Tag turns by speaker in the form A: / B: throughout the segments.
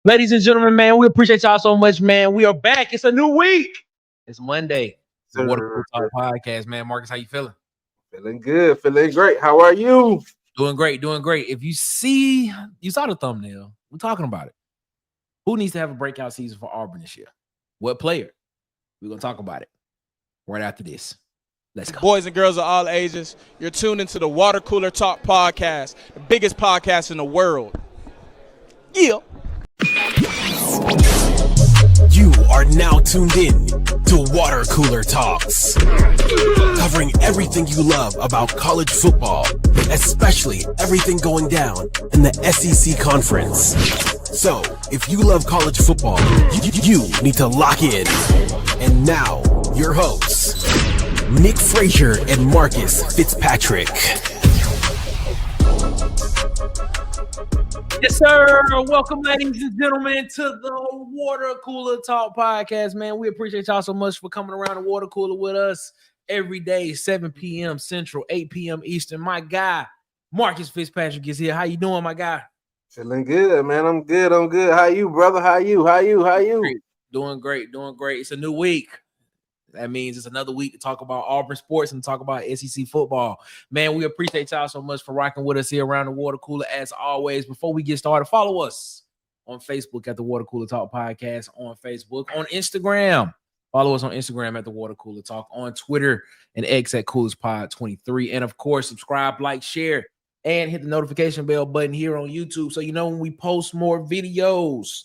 A: Ladies and gentlemen, man, we appreciate y'all so much, man. We are back. It's a new week. It's Monday. The Water Cooler Talk Podcast, man. Marcus, how you feeling?
B: Feeling good, feeling great. How are you?
A: Doing great, doing great. If you saw the thumbnail, we're talking about it. Who needs to have a breakout season for Auburn this year? What player? We're going to talk about it right after this. Let's go.
C: Boys and girls of all ages, you're tuned into the Water Cooler Talk Podcast, the biggest podcast in the world. Yeah.
D: You are now tuned in to Water Cooler Talks, covering everything you love about college football, especially everything going down in the SEC Conference. So, if you love college football, you need to lock in. And now, your hosts, Nick Frazier and Marcus Fitzpatrick.
A: Yes, sir. Welcome, ladies and gentlemen, to the Water Cooler Talk Podcast, man. We appreciate y'all so much for coming around the water cooler with us every day, 7 p.m. Central, 8 p.m. Eastern. My guy, Marcus Fitzpatrick, is here. How you doing, my guy?
B: Feeling good, man. I'm good. How you, brother? How you?
A: Doing great. It's a new week. That means it's another week to talk about Auburn sports and talk about SEC football. Man, we appreciate y'all so much for rocking with us here around the water cooler. As always, before we get started, follow us on Facebook at the Water Cooler Talk Podcast, on Facebook, on Instagram. Follow us on Instagram at the Water Cooler Talk, on Twitter and X at CoolersPod23. And of course, subscribe, like, share, and hit the notification bell button here on YouTube so you know when we post more videos.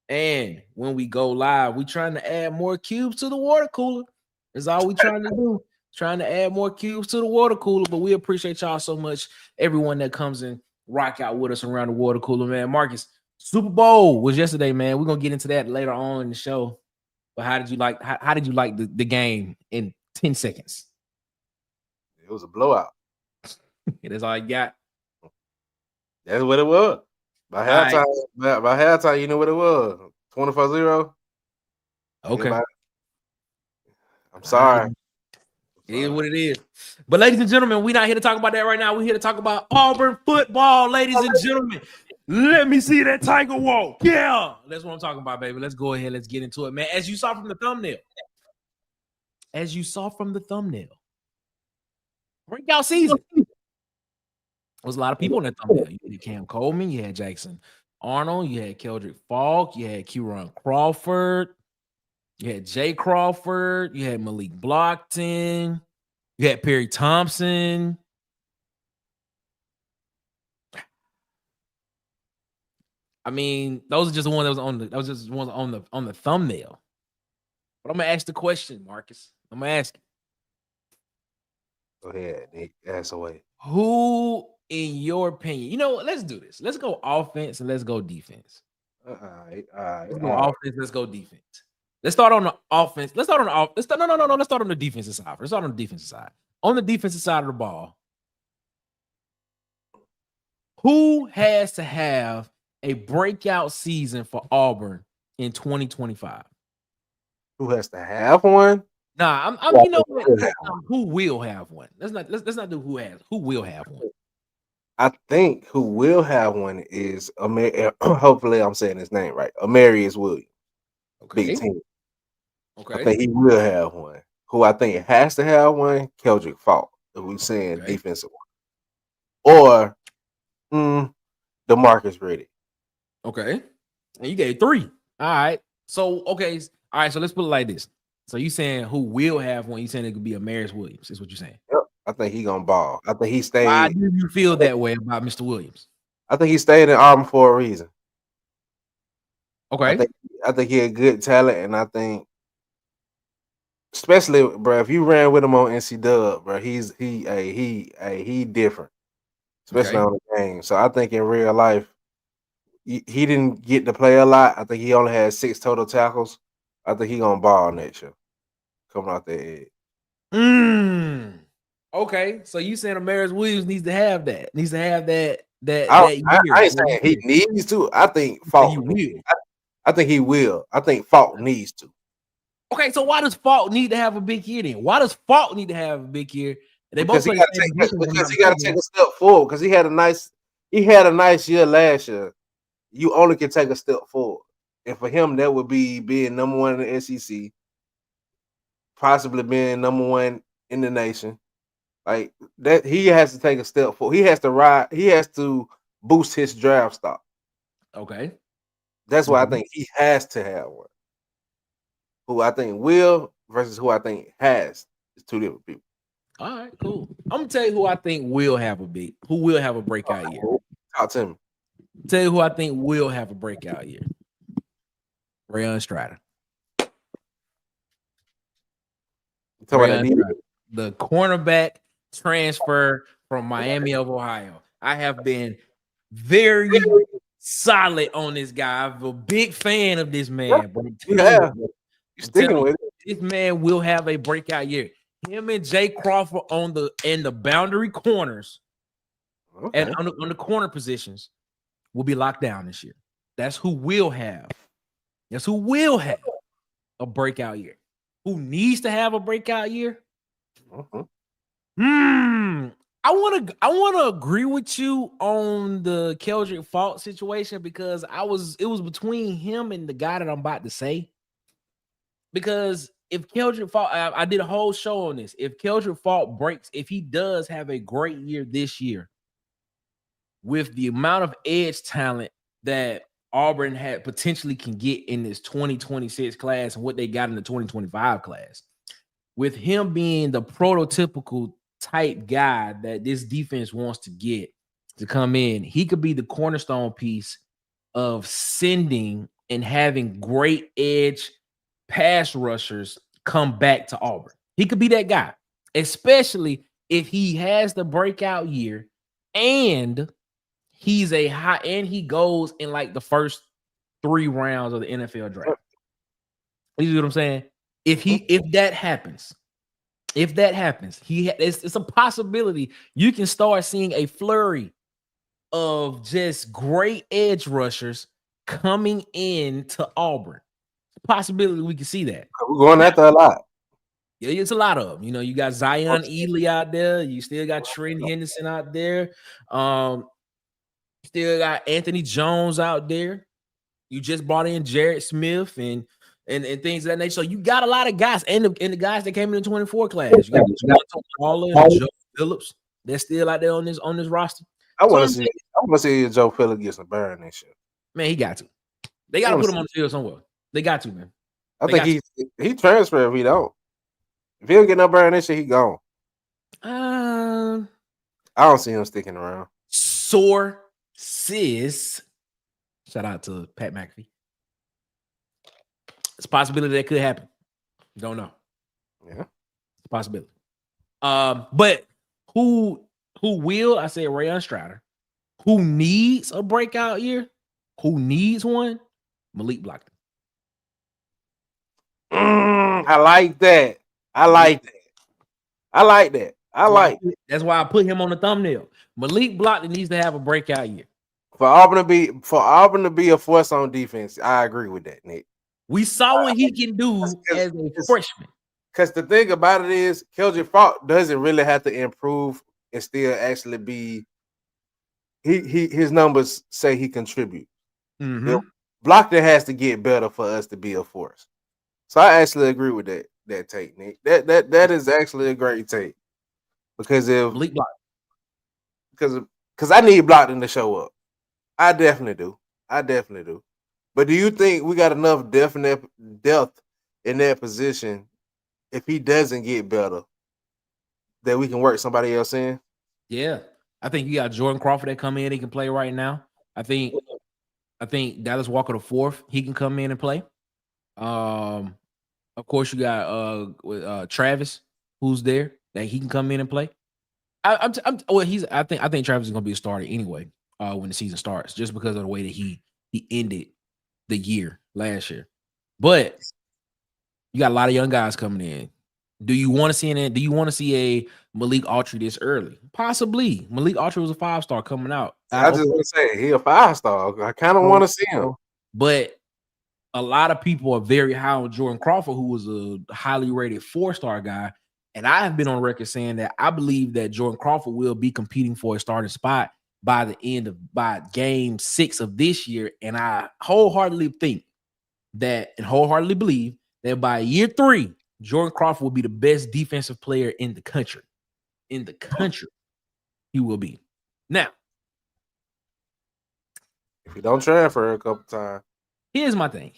A: And when we go live, we trying to add more cubes to the water cooler. That's all we trying to do. Trying to add more cubes to the water cooler. But we appreciate y'all so much. Everyone that comes and rock out with us around the water cooler, man. Marcus, Super Bowl was yesterday, man. We're gonna get into that later on in the show. But how did you like the game in 10 seconds?
B: It was a blowout.
A: That's all you got.
B: That's what it was. By halftime, you know what it was. 24-0.
A: Okay.
B: I'm sorry.
A: It is what it is. But ladies and gentlemen, we're not here to talk about that right now. We're here to talk about Auburn football, ladies and gentlemen. Let me see that Tiger walk. Yeah. That's what I'm talking about, baby. Let's go ahead. Let's get into it, man. As you saw from the thumbnail, breakout season. There was a lot of people in that thumbnail. You had Cam Coleman, you had Jackson Arnold, you had Keldrick Falk, you had Q-Ron Crawford, you had Jay Crawford, you had Malik Blockton, you had Perry Thompson. I mean, those are just the ones that was on the thumbnail. But I'm gonna ask the question, Marcus. I'm gonna ask you.
B: Go ahead, Nick. Ask away.
A: Who, in your opinion, let's do this. Let's go offense and let's go defense.
B: All right.
A: Let's go offense. Let's go defense. Let's start on the offense. Let's start on the Let's start on the defensive side. Let's start on the defensive side. On the defensive side of the ball, who has to have a breakout season for Auburn in 2025?
B: Who has to have one?
A: Nah, who will have one? Let's not do who has. Who will have one?
B: I think who will have one is hopefully I'm saying his name right. Amarius Williams.
A: Okay.
B: Big team.
A: Okay.
B: I think he will have one. Who I think has to have one, Keldrick Falk, if we're saying defensive one. Or DeMarcus Riddick.
A: Okay. And you gave 3. All right. So so let's put it like this. So you saying who will have one? You saying it could be Amarius Williams? Is what you're saying?
B: Yep. I think he gonna ball. I think he stayed.
A: Why do you feel that way about Mr. Williams?
B: I think he stayed in Auburn for a reason.
A: Okay.
B: I think he had good talent, and I think, especially, bro, if you ran with him on NC Dub, bro, he different, especially on the game. So I think in real life, he didn't get to play a lot. I think he only had 6 total tackles. I think he gonna ball next year, coming out the edge.
A: Okay, so you saying Amarius Williams needs to have that? Needs to have that year?
B: I ain't saying he needs to. I think Falk will. I think he will. I think Falk needs to.
A: Okay, so why does Falk need to have a big year then? Why does Falk need to have a big year?
B: Because he got to take a step forward. Because he had a nice year last year. you only can take a step forward. And for him, that would be being number one in the SEC, possibly being number one in the nation. Like that, he has to take a step forward. He has to ride. He has to boost his draft stock.
A: Okay.
B: That's why I think he has to have one. Who I think will versus who I think has is two different people.
A: All right, cool. I'm gonna tell you who I think will have a breakout year.
B: Talk to me.
A: Tell you who I think will have a breakout year. Rayon Strider. The cornerback transfer from Miami of Ohio. I have been very solid on this guy. I'm a big fan of this man, bro.
B: You're sticking with it.
A: This man will have a breakout year. Him and Jay Crawford on the boundary corners and on the corner positions will be locked down this year. That's who will have. That's who will have a breakout year. Who needs to have a breakout year? I want to agree with you on the Keldrick Faulk situation because it was between him and the guy that I'm about to say. Because if Keldrick Faulk, I did a whole show on this. If Keldrick Faulk breaks, if he does have a great year this year, with the amount of edge talent that Auburn had potentially can get in this 2026 class and what they got in the 2025 class, with him being the prototypical type guy that this defense wants to get to come in, he could be the cornerstone piece of sending and having great edge pass rushers come back to Auburn. He could be that guy, especially if he has the breakout year and he's he goes in like the first 3 rounds of the NFL draft. You see what I'm saying? If that happens, it's a possibility you can start seeing a flurry of just great edge rushers coming into Auburn. Possibility we can see that.
B: We're going after a lot.
A: Yeah, it's a lot of them. You know, you got Zion Ely out there. You still got Trent Henderson out there. Still got Anthony Jones out there. You just brought in Jared Smith and things of that nature. So you got a lot of guys, and the guys that came in the 24 class. You got Paula and Joe Phillips. They're still out there on this roster.
B: I want to see Joe Phillips get some burn and shit.
A: Man, he got to. They got to put him on the field somewhere. They got to, man.
B: I think he transferred if he don't. If he don't get no burn and shit, he gone. I don't see him sticking around.
A: Sources. Shout out to Pat McAfee. It's a possibility that could happen. Don't know.
B: Yeah.
A: It's a possibility. But who will? I say Rayon Strider. Who needs a breakout year? Who needs one? Malik Blockton.
B: I like that.
A: That's why I put him on the thumbnail. Malik Blockton needs to have a breakout year.
B: For Auburn to be a force on defense, I agree with that, Nick.
A: We saw what he can do as a freshman.
B: Because the thing about it is, Keldrick Faulk doesn't really have to improve and still actually be. His numbers say he contributes. Blockton has to get better for us to be a force. So I actually agree with that take, Nick. That is actually a great take. Because because I need Blockton to show up. I definitely do. But do you think we got enough depth in that position if he doesn't get better that we can work somebody else in?
A: Yeah. I think you got Jordan Crawford that come in, he can play right now. I think Dallas Walker the fourth, he can come in and play. Of course, you got Travis, who's there, that he can come in and play. I think Travis is gonna be a starter anyway when the season starts, just because of the way that he ended the year last year. But you got a lot of young guys coming in. Do you want to see a Malik Autry this early? Possibly. Malik Autry was a 5-star coming out.
B: I just want to say he a 5-star. I kind of want to see him.
A: But a lot of people are very high on Jordan Crawford, who was a highly rated 4-star guy. And I have been on record saying that I believe that Jordan Crawford will be competing for a starting spot by game 6 of this year. And I wholeheartedly believe that by year 3, Jordan Crawford will be the best defensive player in the country. In the country, he will be. Now,
B: if you don't transfer a couple times.
A: Here's my thing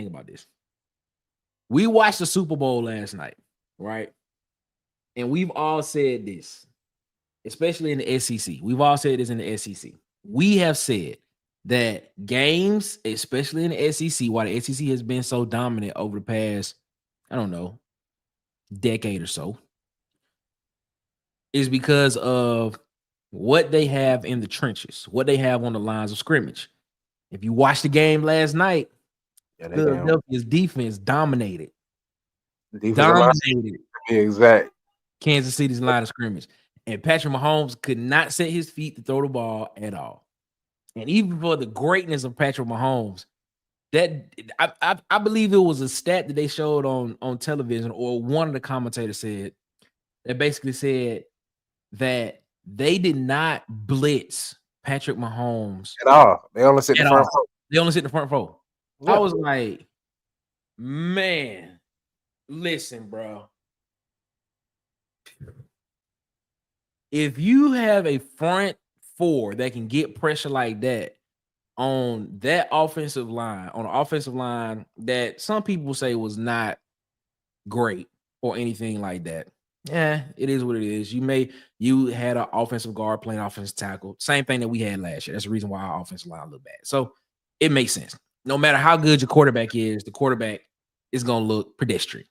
A: about this. We watched the Super Bowl last night, right? And we've all said this, especially in the SEC. We've all said this in the SEC. We have said that games, especially in the SEC, why the SEC has been so dominant over the past, I don't know, decade or so, is because of what they have in the trenches, what they have on the lines of scrimmage. If you watched the game last night, Philadelphia's defense dominated.
B: Exact.
A: Kansas City's line of scrimmage. And Patrick Mahomes could not set his feet to throw the ball at all. And even for the greatness of Patrick Mahomes, that I believe it was a stat that they showed on television, or one of the commentators said, that basically said that they did not blitz Patrick Mahomes
B: at all. They only sit in the front row.
A: They only sit in the front row. Yeah. I was like, man, listen, bro. If you have a front four that can get pressure like that on that offensive line, on an offensive line that some people say was not great or anything like that, yeah, it is what it is. You had an offensive guard playing offensive tackle. Same thing that we had last year. That's the reason why our offensive line looked bad. So it makes sense. No matter how good your quarterback is, the quarterback is going to look pedestrian.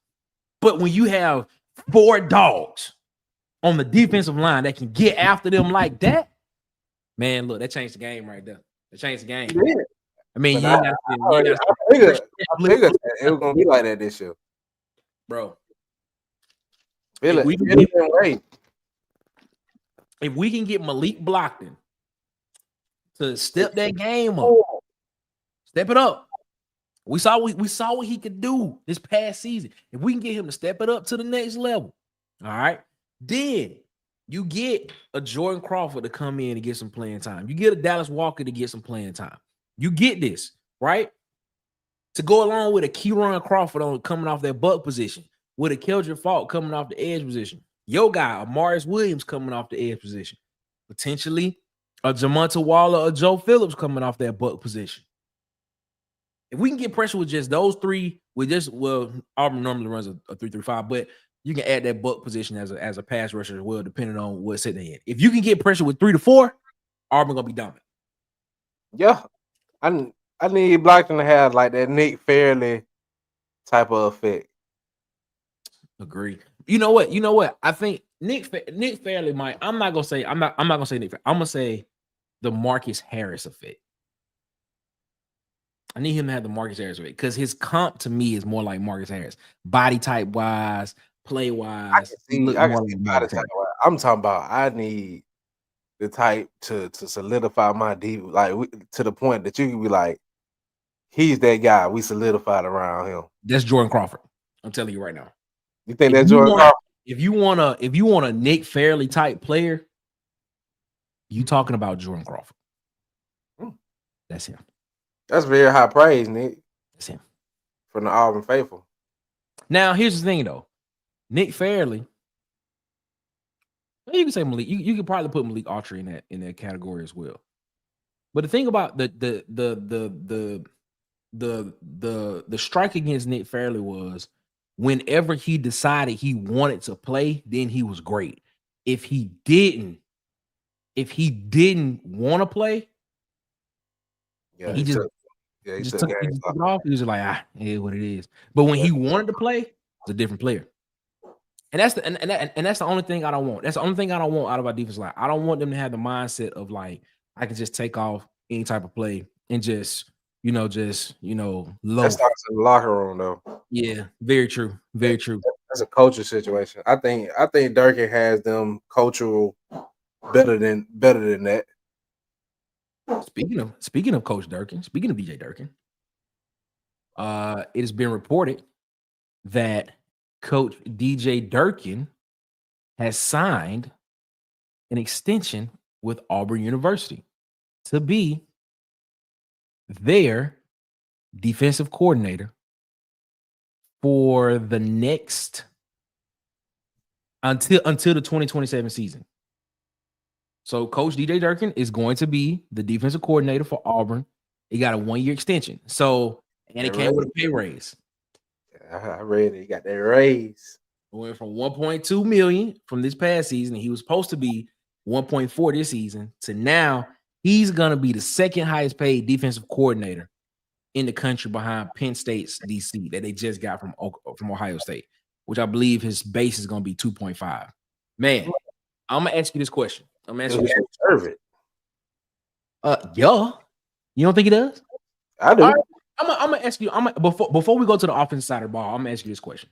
A: But when you have 4 dogs on the defensive line that can get after them like that, man, look, that changed the game right there. That changed the game. Yeah. I mean, I
B: figured it was going to be like that this year.
A: Bro.
B: If
A: we can get Malik Blockton to step that game up, step it up. We saw what he could do this past season. If we can get him to step it up to the next level, all right, then you get a Jordan Crawford to come in and get some playing time. You get a Dallas Walker to get some playing time. You get this, right? To go along with a Kieran Crawford coming off that buck position, with a Keldrick Faulk coming off the edge position. Your guy, Amarius Williams, coming off the edge position. Potentially a Jamonta Waller or Joe Phillips coming off that buck position. If we can get pressure with just those three, Auburn normally runs a 3-3-5, but you can add that buck position as a pass rusher as well, depending on what set they in. If you can get pressure with 3 to 4, Auburn gonna be dominant.
B: Yeah, I need Blockton to have like that Nick Fairley type of effect.
A: Agree. You know what? I think Nick Fairley might. I'm not gonna say Nick Fairley. I'm gonna say the Marcus Harris effect. I need him to have the Marcus Harris effect because his comp to me is more like Marcus Harris, body type wise, play wise.
B: I'm talking about. I need the type to solidify my deep, like to the point that you can be like, he's that guy. We solidified around him.
A: That's Jordan Crawford. I'm telling you right now.
B: You think that's Jordan Crawford?
A: If you want a Nick Fairley type player, you talking about Jordan Crawford. That's him.
B: That's very high praise, Nick.
A: That's him.
B: From the Auburn faithful.
A: Now, here's the thing, though. Nick Fairley, you can say Malik. You could probably put Malik Autry in that category as well. But the thing about the strike against Nick Fairley was whenever he decided he wanted to play, then he was great. If he didn't want to play, he just took it off. He was like, it is what it is. But when he wanted to play, it's a different player. And that's the only thing I don't want. That's the only thing I don't want out of our defense line. I don't want them to have the mindset of like, I can just take off any type of play and just low.
B: That's not in the locker room though.
A: Yeah, very true. Very true.
B: That's a culture situation. I think Durkin has them cultural better than that.
A: Speaking of Coach Durkin, speaking of DJ Durkin, it has been reported that Coach DJ Durkin has signed an extension with Auburn University to be their defensive coordinator for the next until the 2027 season. So Coach DJ Durkin is going to be the defensive coordinator for Auburn. He got a 1-year extension. So, and it came with a pay raise.
B: I read it. He got that raise.
A: Went from 1.2 million from this past season. He was supposed to be 1.4 this season to now he's going to be the second highest paid defensive coordinator in the country behind Penn State's DC that they just got from Ohio State, which I believe his base is going to be 2.5. Man, I'm going to ask you this question. I'm going to ask you this question. Yeah. You don't think he does?
B: I do.
A: Right, I'm going to ask you, before we go to the offensive side of the ball, I'm going to ask you this question.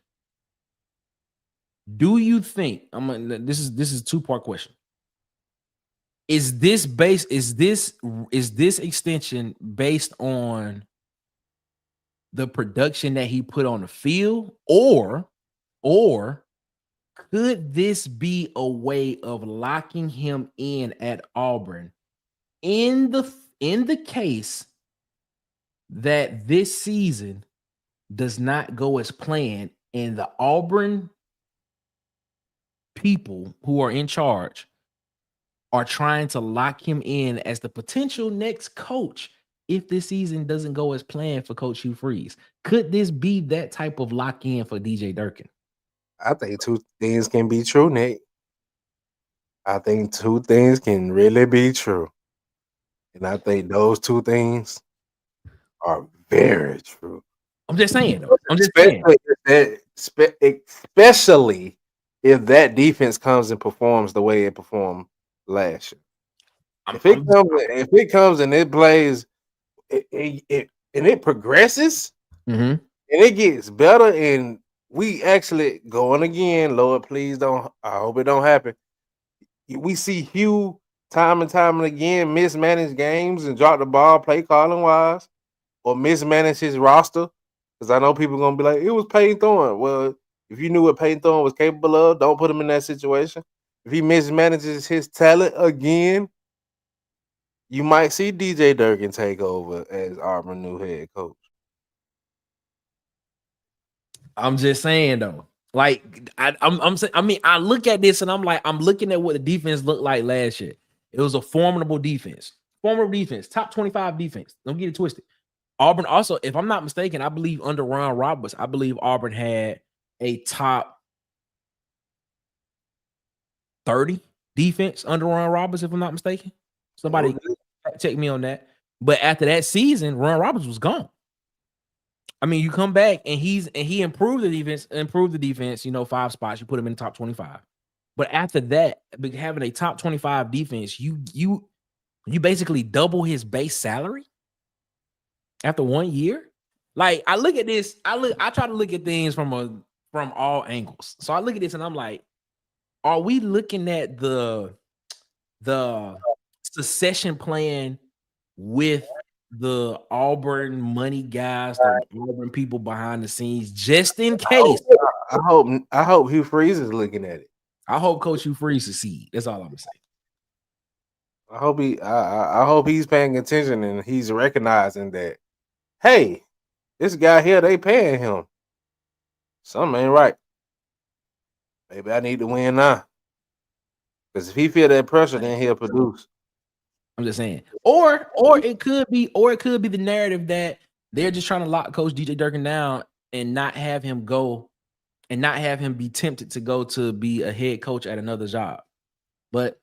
A: Do you think this is a two-part question? Is this extension based on the production that he put on the field, or could this be a way of locking him in at Auburn in the case that this season does not go as planned and the Auburn people who are in charge are trying to lock him in as the potential next coach if this season doesn't go as planned for Coach Hugh Freeze? Could this be that type of lock-in for DJ Durkin?
B: I think two things can be true, Nick. I think two things can really be true. And I think those two things are very true.
A: I'm just saying, though.
B: Especially if that defense comes and performs the way it performed last year. If it comes and it plays, and it progresses, and it gets better, and we actually going again, Lord, please don't. I hope it don't happen. We see Hugh time and time and again mismanage games and drop the ball, play calling wise, or mismanage his roster. Because I know people are gonna be like, it was Peyton Thorne. Well, if you knew what Peyton Thorne was capable of, don't put him in that situation. If he mismanages his talent again, you might see DJ Durkin take over as Auburn new head coach.
A: I'm just saying, though. Like, I look at this and I'm like, I'm looking at what the defense looked like last year. It was a formidable defense. Top 25 defense. Don't get it twisted. Auburn also, if I'm not mistaken, I believe under Ron Roberts, I believe Auburn had a top 30 defense under Ron Roberts, if I'm not mistaken. Somebody check me on that. But after that season, Ron Roberts was gone. I mean, you come back and he improved the defense, 5 spots. You put him in the top 25. But after that, having a top 25 defense, you basically double his base salary after 1 year. Like, I look at this, I try to look at things from all angles. So I look at this and I'm like, are we looking at the succession plan with the Auburn money guys, the Auburn people behind the scenes, just in case?
B: I hope Hugh Freeze is looking at it.
A: I hope Coach Hugh Freeze succeed. That's all I'm gonna say.
B: I hope he's paying attention and he's recognizing that, hey, this guy here, they paying him. Something ain't right. Maybe I need to win now. Because if he feel that pressure, then he'll produce.
A: I'm just saying. Or it could be the narrative that they're just trying to lock Coach DJ Durkin down and not have him go and not have him be tempted to go to be a head coach at another job. But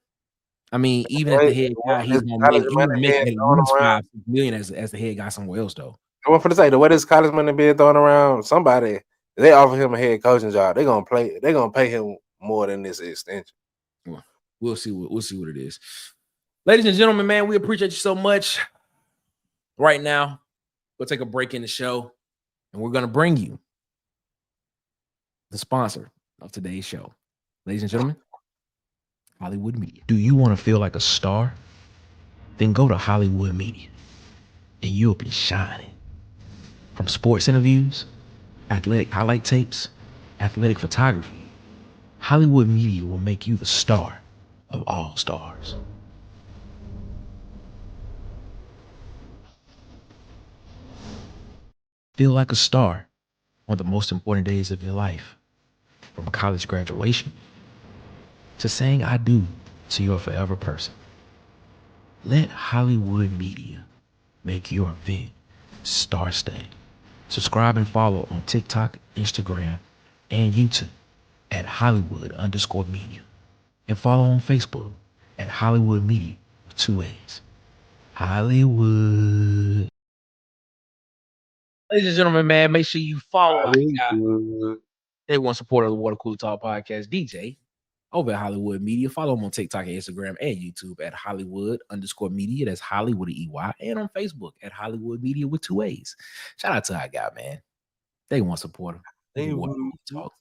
A: I mean, even as the head guy, he's gonna make at least $5 million as the head guy somewhere else, though.
B: I want to say the way this college money being thrown around, somebody they offer him a head coaching job, they're gonna pay him more than this extension.
A: Well, we'll see what it is. Ladies and gentlemen, man, we appreciate you so much. Right now, we'll take a break in the show, and we're gonna bring you the sponsor of today's show. Ladies and gentlemen, Hollywood Media.
E: Do you want to feel like a star? Then go to Hollywood Media, and you'll be shining. From sports interviews, athletic highlight tapes, athletic photography, Hollywood Media will make you the star of all stars. Feel like a star on the most important days of your life, from college graduation to saying I do to your forever person. Let Hollywood Media make your event star stay. Subscribe and follow on TikTok, Instagram, and YouTube at Hollywood_media. And follow on Facebook at Hollywood Media with 2 A's. Hollywood.
A: Ladies and gentlemen, man, make sure you follow our guy.
B: Hollywood.
A: They want support of the Water Cooler Talk Podcast, DJ, over at Hollywood Media. Follow him on TikTok and Instagram and YouTube at Hollywood_media. That's Holly with an EY. And on Facebook at Hollywood Media with 2 A's. Shout out to our guy, man. They want support of the Water Cooler Talk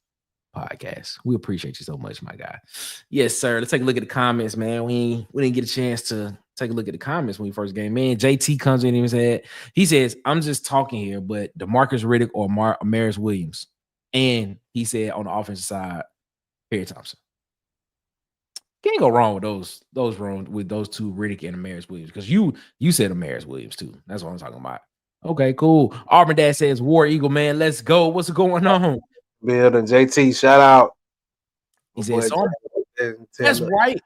A: Podcast. We appreciate you so much, my guy. Yes, sir. Let's take a look at the comments, man. We didn't get a chance to take a look at the comments when we first came in. JT comes in and he says, I'm just talking here, but DeMarcus Riddick or Amaris Williams. And he said on the offensive side, Perry Thompson. Can't go wrong with those two, Riddick and Amaris Williams, because you said Amaris Williams too. That's what I'm talking about. Okay, cool. Auburn Dad says, War Eagle, man, let's go. What's going on?
B: Bill and JT, shout out.
A: He said, that's right.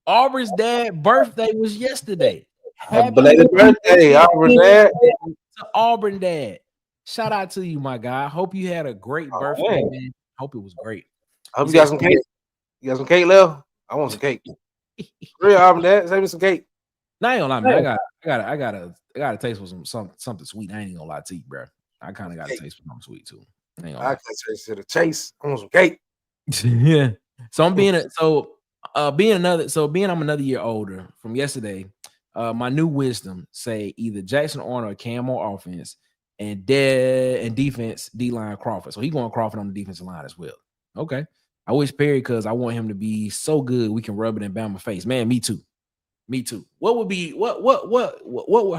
A: Auburn's dad birthday was yesterday.
B: Happy belated birthday, Auburn Dad.
A: To Auburn Dad. Shout out to you, my guy. Hope you had a great birthday, man. Hope it was great.
B: I hope you got some cake. You got some cake left? I want some cake. Real Auburn Dad, save me some cake.
A: Now, I ain't gonna lie, man. I gotta taste for something sweet. I ain't gonna lie to you, bro. I kind of got to taste for something sweet too. I
B: can taste to the chase. I want some cake.
A: Yeah. So I'm being I'm another year older from yesterday. My new wisdom say either Jackson Arnold or Cam on offense and defense D-line Crawford. So he going Crawford on the defensive line as well. Okay. I wish Perry, because I want him to be so good we can rub it in Bama's face. Man, me too. Me too. What would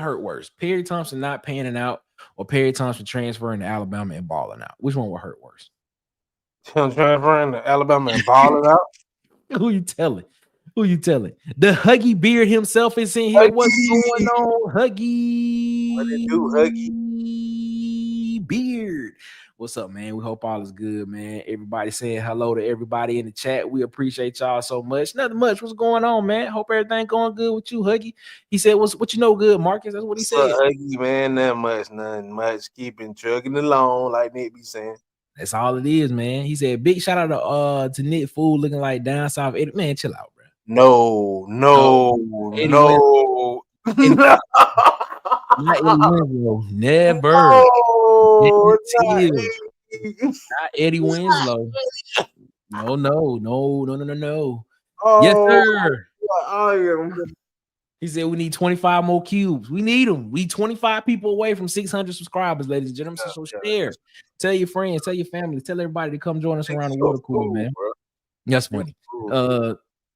A: hurt worse? Perry Thompson not panning out or Perry Thompson transferring to Alabama and balling out? Which one would hurt worse?
B: Transferring to Alabama and balling out?
A: Who you telling? The Huggy Beard himself is in here. What's going on, Huggy?
B: What it do,
A: Huggy Beard? What's up, man? We hope all is good, man. Everybody saying hello to everybody in the chat. We appreciate y'all so much. Nothing much. What's going on, man? Hope everything going good with you, Huggy. He said, what you know good, Marcus? That's what he said.
B: Huggy, man, nothing much. Keeping chugging along, like Nick be saying.
A: That's all it is, man. He said, big shout out to Nick Fool looking like down south. Man, chill out, bro.
B: No.
A: Not Eddie Winslow. Never.
B: No,
A: not Eddie Winslow. No.
B: Oh,
A: yes, sir.
B: I am.
A: He said we need 25 more cubes. We need them. We 25 people away from 600 subscribers, ladies and gentlemen. So share. Tell your friends, tell your family, tell everybody to come join us around the water cooler, man. Bro. That's funny.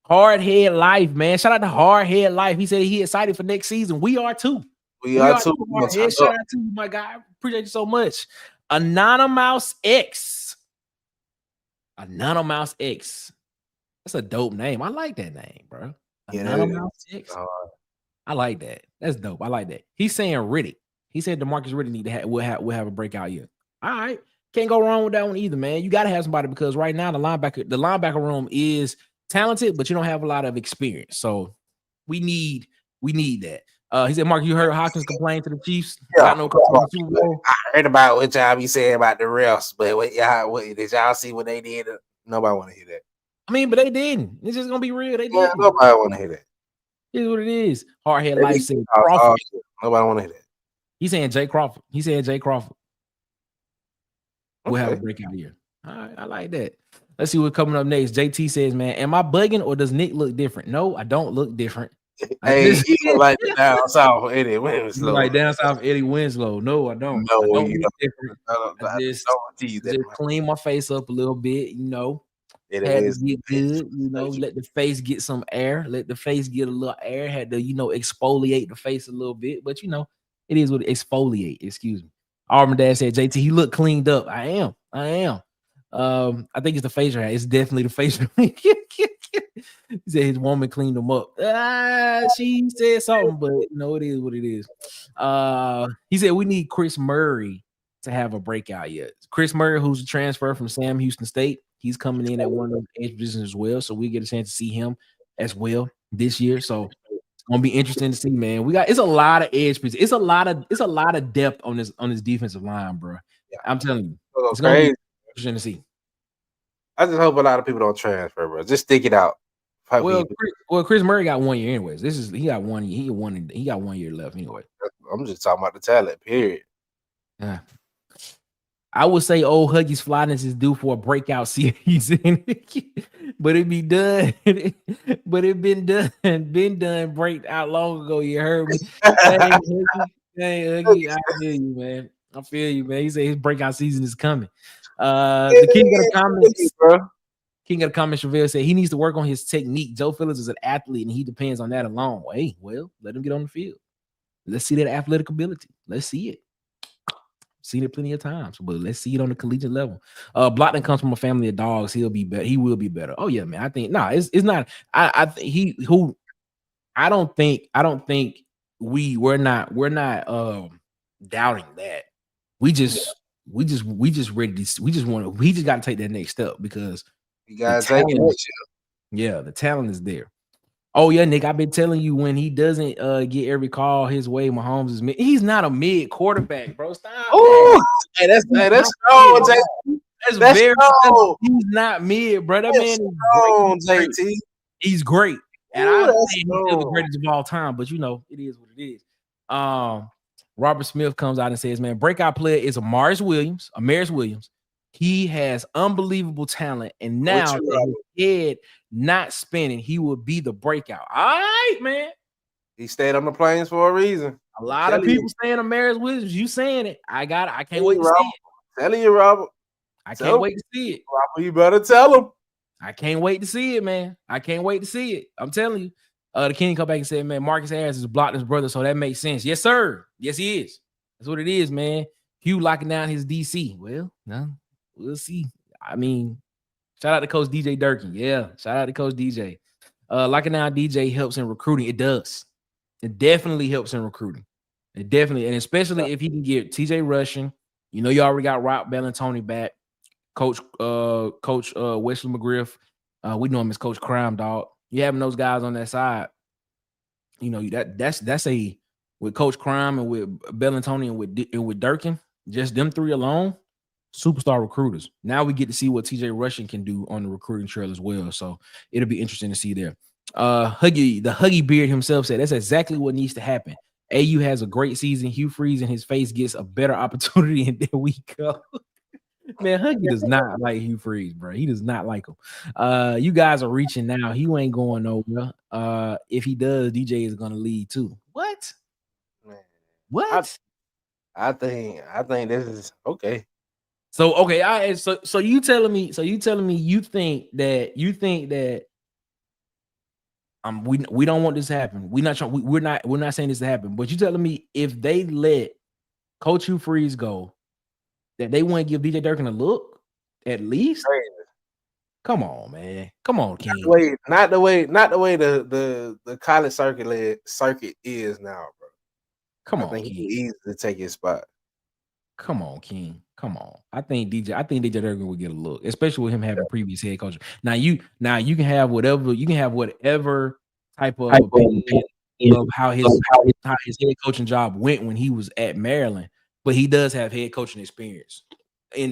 A: Hard Head Life, man. Shout out to Hard Head Life. He said he excited for next season. We are too.
B: We are too.
A: Shout out to you, my guy. Appreciate you so much. Anonymous X. Anonymous X. That's a dope name. I like that name, bro. Anonymous X. I like that. That's dope. I like that. He's saying Riddick. He said DeMarcus Riddick will have a breakout year. All right. Can't go wrong with that one either, man. You got to have somebody, because right now the linebacker room is talented, but you don't have a lot of experience. So we need that. He said, Mark, you heard Hawkins complain to the Chiefs?
B: Yeah.
A: I
B: heard about what y'all be saying about the refs, but what did y'all see what they did? Nobody want to hear that.
A: I mean, but they didn't. It's just gonna be real. They did.
B: Yeah, nobody want to hear that.
A: Here's what it is. Hardhead Life said Crawford.
B: Nobody want to hear that.
A: He's saying Jay Crawford. We'll have a breakout year. All right, I like that. Let's see what's coming up next. JT says, man, am I bugging or does Nick look different? No, I don't look different.
B: Hey, he look like the down south Eddie Winslow.
A: Like down south Eddie Winslow. No, I don't.
B: No,
A: I don't look different. I just clean my face up a little bit, you know.
B: It
A: had to get good, you know, let the face get some air, let the face get a little air, had to, you know, exfoliate the face a little bit, but you know, it is what exfoliate, excuse me. Auburn Dad said, JT, he looked cleaned up. I am. I think it's the facial hair. It's definitely the facial. He said his woman cleaned him up. She said something, but you know, it is what it is. He said we need Chris Murray to have a breakout yet. Chris Murray, who's a transfer from Sam Houston State, he's coming in at one of those edge positions as well. So we get a chance to see him as well this year. So it's gonna be interesting to see, man. It's a lot of edge positions. It's a lot of depth on this defensive line, bro.
B: Yeah.
A: I'm telling you,
B: it's gonna be
A: interesting to see.
B: I just hope a lot of people don't transfer, bro. Just stick it out.
A: Chris Murray got 1 year anyways. He got 1 year. He got 1 year left anyway.
B: I'm just talking about the talent, period.
A: Yeah. I would say old Huggy's flyness is due for a breakout season, but it be done. But it been done break out long ago. You heard me. Hey, Huggy, I feel you, man. He said his breakout season is coming. The king of the comments,
B: bro.
A: King of the comments, Chevelle said he needs to work on his technique. Joe Phillips is an athlete, and he depends on that alone. Hey, well, let him get on the field. Let's see that athletic ability. Let's see it. Seen it plenty of times, but let's see it on the collegiate level. Blockton comes from a family of dogs. He'll be better. He will be better. Oh yeah, man. I think it's not. I don't think we're not doubting that. We just ready to. We just got to take that next step because
B: you guys take it.
A: Yeah, the talent is there. Oh yeah, Nick, I've been telling you when he doesn't get every call his way, Mahomes is mid. He's not a mid quarterback, bro. Stop.
B: Oh, hey, that's strong, JT.
A: That's very strong. He's not mid, bro. That man is
B: strong, JT.
A: He's great. And I think he's still the greatest of all time, but you know, it is what it is. Robert Smith comes out and says, man, breakout player is Amaris Williams. He has unbelievable talent, and now that his head not spinning, he will be the breakout. All right, man.
B: He stayed on the planes for a reason.
A: A lot of people saying Amaris Williams. You saying it? I can't wait to see it.
B: Telling you, Robert.
A: I can't wait to see it.
B: Robert, you better tell him.
A: I can't wait to see it, man. I can't wait to see it. I'm telling you. The king come back and said, man, Marcus Harris is Blockton's brother, so that makes sense. Yes, sir. Yes, he is. That's what it is, man. Hugh locking down his DC. Well, no. We'll see. I mean, shout out to Coach DJ Durkin. Yeah, shout out to Coach DJ. Locking down DJ helps in recruiting. It does. It definitely helps in recruiting. It definitely, and especially if he can get TJ Rushing. You know, you already got Rob Bellantoni back. Coach Wesley McGriff. We know him as Coach Crime Dog. You having those guys on that side. You know, that's a with Coach Crime and with Bellantoni and with Durkin, just them three alone. Superstar recruiters. Now we get to see what TJ Rushing can do on the recruiting trail as well. So it'll be interesting to see there. Huggy Beard himself said that's exactly what needs to happen. AU has a great season. Hugh Freeze and his face gets a better opportunity, and there we go. Man, Huggy does not like Hugh Freeze, bro. He does not like him. You guys are reaching now. He ain't going nowhere. If he does, DJ is gonna lead too. What?
B: Man.
A: What?
B: I think this is okay.
A: So okay, so you telling me you think that we don't want this to happen. We're not saying this to happen, but you telling me if they let Coach Hugh Freeze go, that they wouldn't give DJ Durkin a look at least?
B: Crazy.
A: Come on, man. Come on, King.
B: Not the way the college circuit is now, bro.
A: Come on,
B: I think
A: King.
B: he's easy to take his spot.
A: Come on, King. Come on. I think DJ Durkin would get a look, especially with him having previous head coach. Now you can have whatever type of opinion of how his head coaching job went when he was at Maryland, but he does have head coaching experience.
B: Well,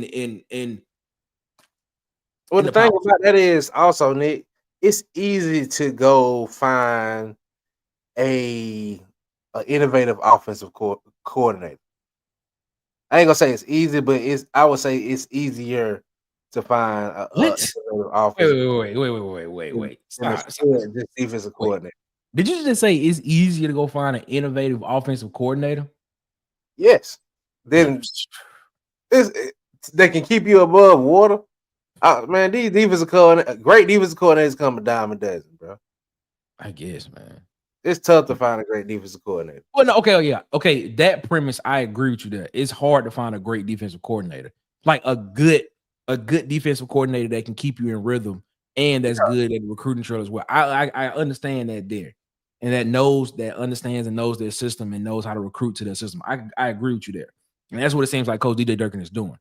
B: the thing about that is also, Nick, it's easy to go find a innovative offensive coordinator. I ain't gonna say it's easy, but I would say it's easier to find a offensive.
A: Wait. Stop.
B: Just defensive coordinator.
A: Did you just say it's easier to go find an innovative offensive coordinator?
B: Yes. Then they can keep you above water. Man, these great defensive coordinators come a dime a dozen, bro.
A: I guess, man.
B: It's tough to find a great defensive coordinator.
A: Well, no, okay. That premise, I agree with you there. It's hard to find a great defensive coordinator, like a good defensive coordinator that can keep you in rhythm and that's good at the recruiting trail as well. I understand that there, and that understands and knows their system and knows how to recruit to their system. I agree with you there. And that's what it seems like Coach DJ Durkin is doing.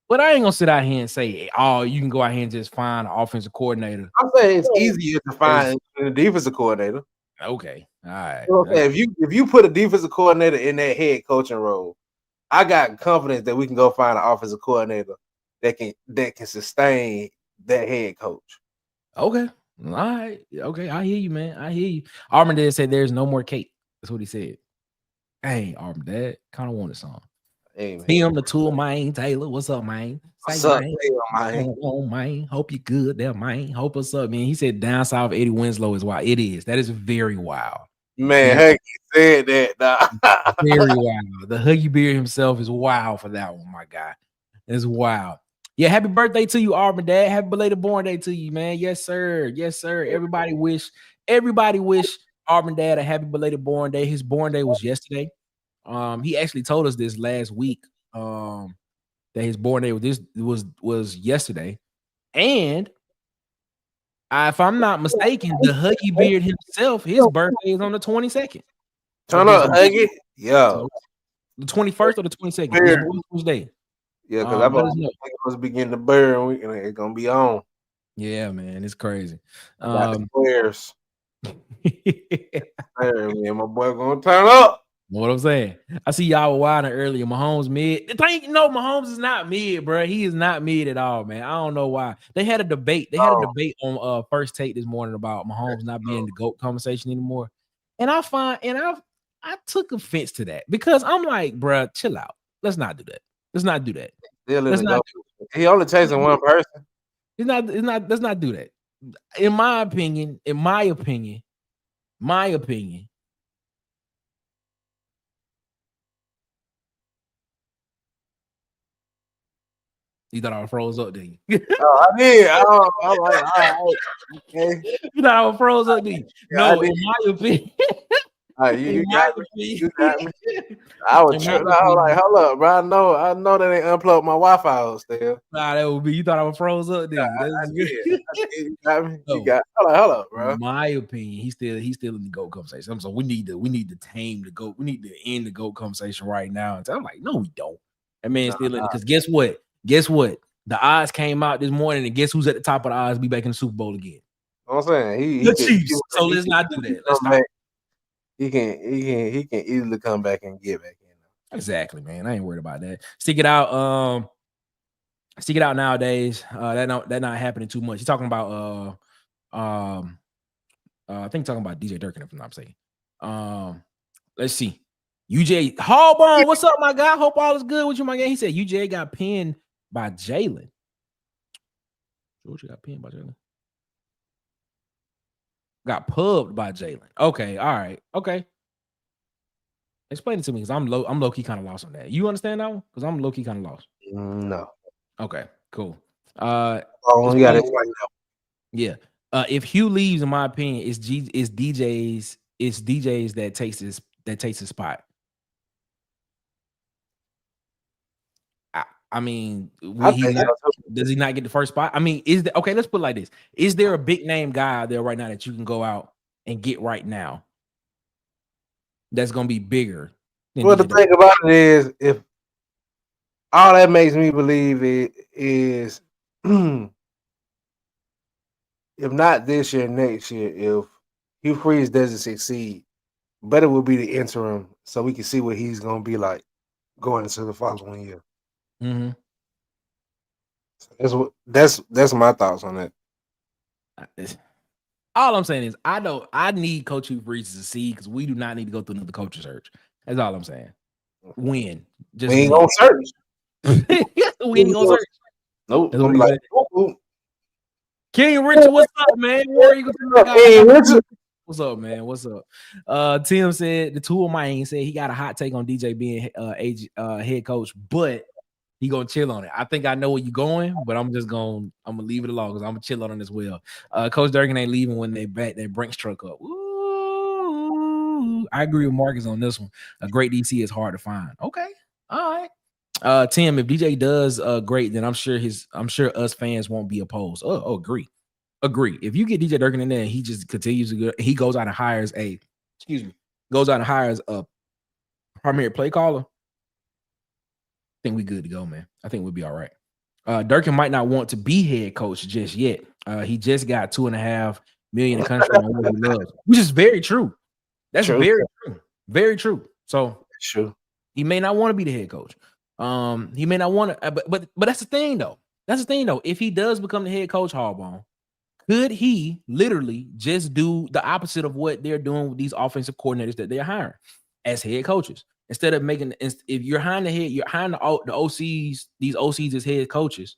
A: But I ain't gonna sit out here and say, oh, you can go out here and just find an offensive coordinator.
B: I'm saying it's easier to find a defensive coordinator.
A: Okay, all right.
B: Okay, if you put a defensive coordinator in that head coaching role, I got confidence that we can go find an offensive coordinator that can sustain that head coach.
A: Okay, all right. Okay, I hear you, man. I hear you. Auburn did say there's no more cake. That's what he said. Hey, Auburn Dad, kind of want a song.
B: Hey,
A: Him, the tool, man. Taylor, what's up, man?
B: What's
A: Say,
B: up,
A: man? Oh, man. Hope you good there, man. Hope what's up, man. He said down south Eddie Winslow is wild. It is. That is very wild.
B: Man, Huggy said that. Nah.
A: Very wild. The Huggy Beard himself is wild for that one, my guy. It's wild. Yeah, happy birthday to you, Auburn Dad. Happy belated born day to you, man. Yes, sir. Yes, sir. Everybody wish Auburn Dad a happy belated born day. His born day was yesterday. He actually told us this last week. That his born day was yesterday. And if I'm not mistaken, the Huggy Beard himself, his birthday is on the 22nd.
B: Turn up, Huggy. Yeah.
A: So, the 21st or the 22nd? Which day?
B: Yeah, because I'm supposed to begin the burn week and it's gonna be on.
A: Yeah, man, it's crazy.
B: Players. Man, my boy gonna turn up.
A: What I'm saying, I see y'all were wilding earlier. Mahomes mid. Mahomes is not mid, bro. He is not mid at all, man. I don't know why. They had a debate. They had a debate on First Take this morning about Mahomes not being in the GOAT conversation anymore. And I took offense to that because I'm like, bro, chill out. Let's not do that. Let's not do that.
B: He only chasing one person.
A: Let's not do that. In my opinion. You thought I was froze up, didn't you?
B: I did. I'm like, all right, okay.
A: You thought I was froze up, didn't you?
B: Yeah,
A: no, in my opinion.
B: You got me. I was tripping. I was like, hold up, bro. I know that they unplugged my Wi-Fi still.
A: Nah, that would be. You thought I was froze up, didn't you?
B: You got me. Hold up, bro.
A: In my opinion, he's still in the GOAT conversation. So we need to tame the GOAT. We need to end the GOAT conversation right now. And I'm like, no, we don't. That man's still in it. Because guess what? The odds came out this morning, and guess who's at the top of the odds? Be back in the Super Bowl again.
B: I'm saying
A: the Chiefs. So let's not do that. Let's stop.
B: He can easily come back and get back in.
A: Exactly, man. I ain't worried about that. Stick it out. Stick it out nowadays. That not happening too much. He's talking about I think talking about DJ Durkin, if I'm not mistaken. Let's see. UJ Hallburn, what's up, my guy? Hope all is good with you, my guy. He said UJ got pinned by Jalen. Georgia got pinned by Jalen. Got pubbed by Jalen. Okay, all right, okay. Explain it to me because I'm low key kind of lost on that. You understand that one? Because I'm low key kind of lost.
B: No.
A: Okay, cool.
B: You got it right now.
A: Yeah. If Hugh leaves, in my opinion, it's DJs that takes his spot. I mean, does he not get the first spot? I mean, okay? Let's put it like this: is there a big name guy out there right now that you can go out and get right now that's going to be bigger?
B: Well, the thing about it is, if all that makes me believe it is, if not this year, next year, if Hugh Freeze doesn't succeed, better will be the interim so we can see what he's going to be like going into the following year.
A: Mm-hmm.
B: So that's my thoughts on that.
A: All I'm saying is I need Coach Hugh Freeze to succeed because we do not need to go through another coaching search. That's all I'm saying. Win.
B: We ain't gonna search.
A: We ain't gonna search.
B: Nope.
A: Like, King Richard, what's up, man? What's up, man? What's up? Tim said the two of mine said he got a hot take on DJ being head coach, but he gonna chill on it. I think I know where you're going, but I'm gonna leave it alone because I'm gonna chill on it as well. Coach Durkin ain't leaving when they back that Brinks truck up. Ooh, I agree with Marcus on this one. A great DC is hard to find. Okay, all right. Tim, if DJ does great, then I'm sure us fans won't be opposed. Agree. If you get DJ Durkin in there and he just continues to go, he goes out and hires a primary play caller. think we good to go, man. I think we'll be all right. Durkin might not want to be head coach just yet. He just got $2.5 million in contract on what he loves, which is very true. That's
B: True.
A: very true. Very true. So
B: True.
A: he may not want to be the head coach. He may not want to, but that's the thing though. That's the thing though. If he does become the head coach, Harbaugh, could he literally just do the opposite of what they're doing with these offensive coordinators that they're hiring as head coaches? Instead of making, if you're hiring the OCs, these OCs as head coaches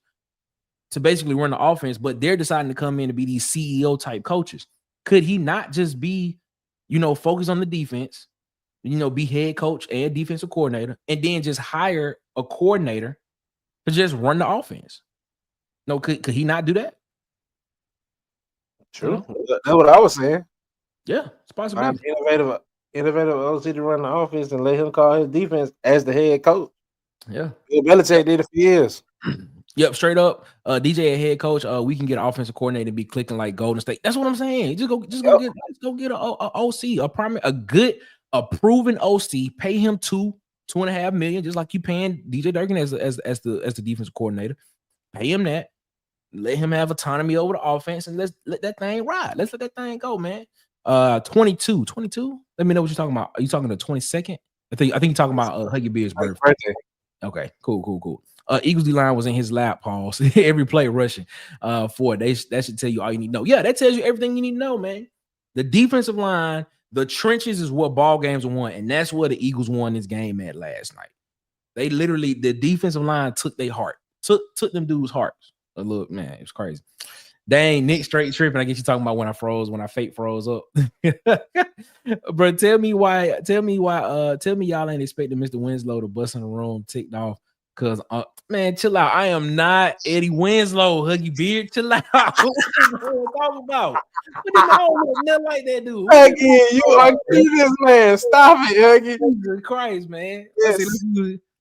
A: to basically run the offense, but they're deciding to come in to be these CEO type coaches. Could he not just be, focus on the defense, be head coach and defensive coordinator, and then just hire a coordinator to just run the offense? No, could he not do that?
B: True. That's what I was saying.
A: Yeah, it's possible.
B: Innovative OC to run the offense and let him call his defense as the head coach.
A: Yeah.
B: Bill Belichick did it for years.
A: Yep, straight up. DJ a head coach. We can get an offensive coordinator to be clicking like Golden State. That's what I'm saying. Just go get a OC, a proven OC. Pay him $2.5 million, just like you paying DJ Durkin as the defensive coordinator. Pay him that. Let him have autonomy over the offense, and let's let that thing ride. Let's let that thing go, man. 22. Let me know what you're talking about. Are you talking the 22nd? I think you're talking about Huggy Beard's birthday. Okay, cool. Eagles D line was in his lap, Paul. So every play rushing for it. That should tell you all you need to know. Yeah, that tells you everything you need to know, man. The defensive line, the trenches is what ball games are won, and that's where the Eagles won this game at last night. They literally, the defensive line took their heart, took them dudes' hearts. Look, man, it was crazy. Dang, Nick straight tripping. I get you talking about when I fake froze up. Bro, tell me y'all ain't expecting Mr. Winslow to bust in the room, ticked off. Cause man, chill out. I am not Eddie Winslow, Huggy Beard. Chill out. What you talking about? Nothing like that, dude.
B: Huggy, you are this man. Stop it, Huggy.
A: Jesus Christ, man.
B: Yes.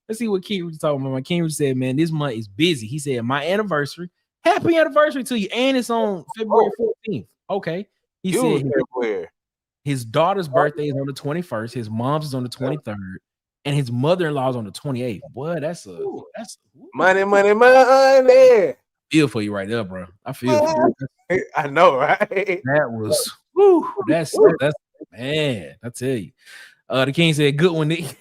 A: Let's see what King was talking about. My King said, man, this month is busy. He said, my anniversary. Happy anniversary to you. And it's on February 14th. Okay. He said his daughter's birthday is on the 21st. His mom's is on the 23rd. And his mother-in-law is on the 28th. Boy, that's
B: money.
A: Feel for you right there, bro. I feel for you.
B: I know, right?
A: That was that's man. I tell you. The King said, good one, Nick.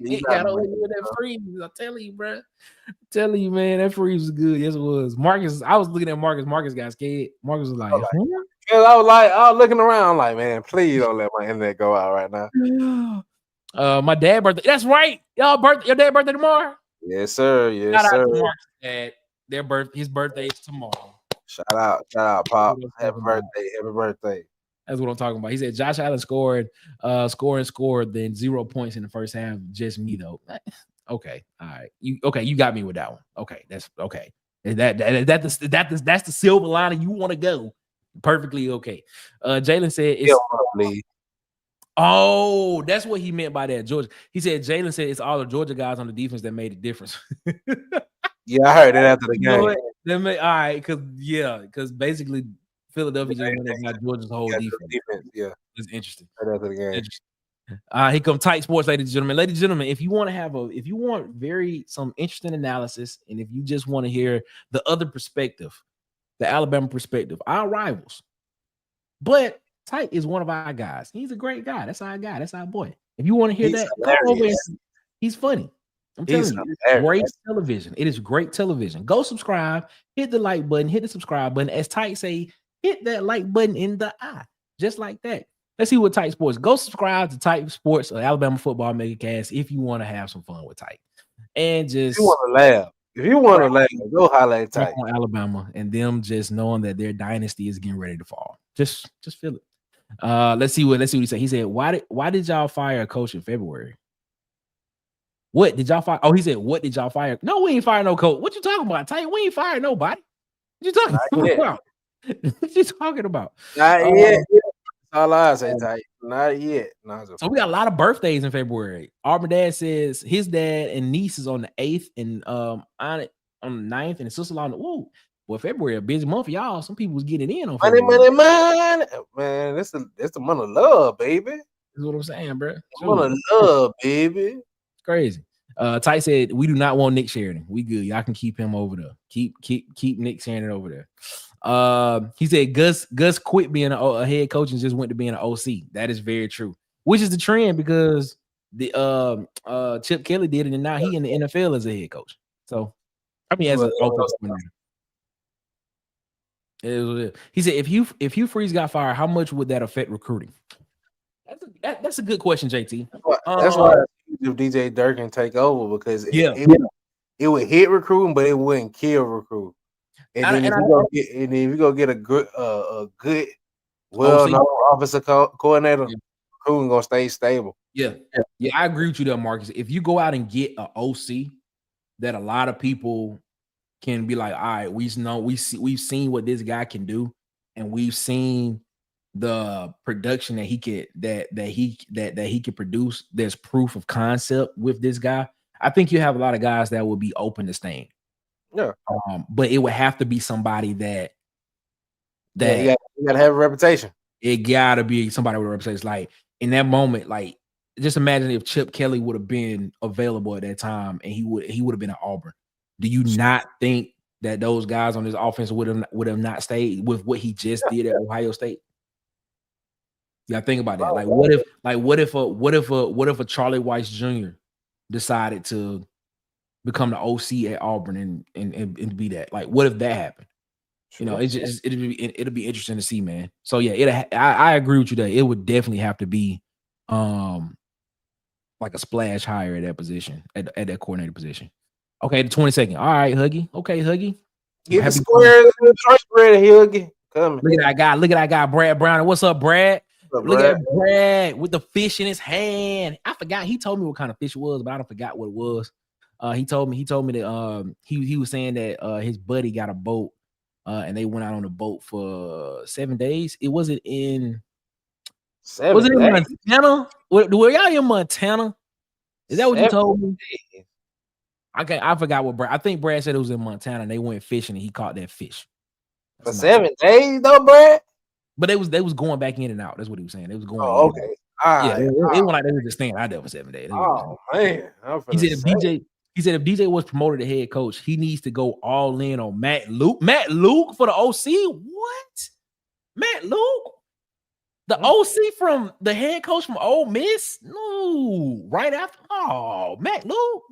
A: He got over with that freeze. I'm telling you, bro. I'm telling you, man, that freeze was good. Yes, it was. Marcus, I was looking at Marcus. Marcus got scared. Marcus was like,
B: I was looking around like, man, please don't let my internet go out right now.
A: My dad's birthday. That's right. Your dad's birthday tomorrow?
B: Yes, sir. Yes,
A: Shout
B: sir.
A: out to Marcus' dad. His birthday is tomorrow.
B: Shout out, Pop. Happy birthday.
A: That's what I'm talking about. He said Josh Allen scored, then 0 points in the first half. Just me though. Okay, all right. You got me with that one. Okay, that's okay. That's the silver lining you want to go. Perfectly okay. Jalen said it's. Oh, that's what he meant by that, Georgia. He said Jalen said it's all the Georgia guys on the defense that made the difference.
B: Yeah, I heard that after the game.
A: All right, because basically Philadelphia just went and got Georgia's whole defense.
B: Yeah,
A: it's interesting.
B: Right after the game.
A: Here come Tight Sports, ladies and gentlemen. Ladies and gentlemen, if you want some interesting analysis, and if you just want to hear the other perspective, the Alabama perspective, our rivals, but Tight is one of our guys. He's a great guy. That's our guy. That's our boy. If you want to hear he's funny. I'm telling you, it's great television. It is great television. Go subscribe, hit the like button, hit the subscribe button. As Tight say, hit that like button in the eye, just like that. Let's see what Tight Sports. Go subscribe to Tight Sports or Alabama Football Megacast if you want to have some fun with Tight. And just
B: if you want to laugh, go holler at Tight
A: on Alabama and them just knowing that their dynasty is getting ready to fall. Just feel it. Let's see what he said. He said, why did y'all fire a coach in February? What did y'all fire? Oh, he said, what did y'all fire? No, we ain't fire no coach. What you talking about, Tight? We ain't fire nobody. What you talking about? What you talking about?
B: Not yet. All I say, Tight. Not yet.
A: So we got a lot of birthdays in February. Auburn dad says his dad and niece is on the 8th and on the 9th, and his sister-in-law on the Well, February a busy month for y'all. Some people was getting in on February.
B: Money. Man, it's the month of love, baby.
A: That's what I'm saying, bro.
B: Month of love, baby.
A: It's crazy. Ty said we do not want Nick Sheridan. We good. Y'all can keep him over there. Keep Nick Sheridan over there. He said Gus quit being a head coach and just went to being an OC. That is very true. Which is the trend because the Chip Kelly did it, and now he in the NFL as a head coach. So I mean, as an offensive coordinator. He said if Hugh Freeze got fired, how much would that affect recruiting? That's a good question, JT.
B: That's why if DJ Durkin take over because it would hit recruiting, but it wouldn't kill recruiting. And then if you go get a good well-known offensive coordinator, recruiting gonna stay stable.
A: Yeah, I agree with you there, Marcus. If you go out and get an OC that a lot of people can be like, all right, we've seen what this guy can do, and we've seen the production that he could produce. There's proof of concept with this guy. I think you have a lot of guys that will be open to staying.
B: Yeah.
A: But it would have to be somebody that
B: you gotta have a reputation.
A: It gotta be somebody with a reputation. Like in that moment, like just imagine if Chip Kelly would have been available at that time and he would have been at Auburn. Do you not think that those guys on this offense would have not stayed with what he just did at Ohio State? Yeah, think about that. Like, what if a Charlie Weiss Jr. decided to become the OC at Auburn and be that? Like, what if that happened? You know, it'll be interesting to see, man. So yeah, I agree with you that it would definitely have to be like a splash higher at that position, at that coordinator position. Okay, the 22nd. All right, Huggy. Okay, Huggy.
B: Get the squares in the church bread, Huggy. Come.
A: Look at that guy, Brad Brown. What's up, Brad? Look at Brad with the fish in his hand. I forgot. He told me what kind of fish it was, but I don't forgot what it was. He told me that he was saying that his buddy got a boat and they went out on a boat for 7 days. It wasn't in Montana? Were y'all in Montana? Is that what you told me? Okay, I forgot what Brad. I think Brad said it was in Montana and they went fishing and he caught that fish.
B: For 7 days though, Brad?
A: But they was going back in and out. That's what he was saying. They was going.
B: Oh, okay.
A: It wasn't like they were just staying out there for 7 days.
B: Oh man,
A: he said if DJ was promoted to head coach, he needs to go all in on Matt Luke. Matt Luke for the OC? What? Matt Luke? The OC from the head coach from Ole Miss? No, right after. Oh, Matt Luke.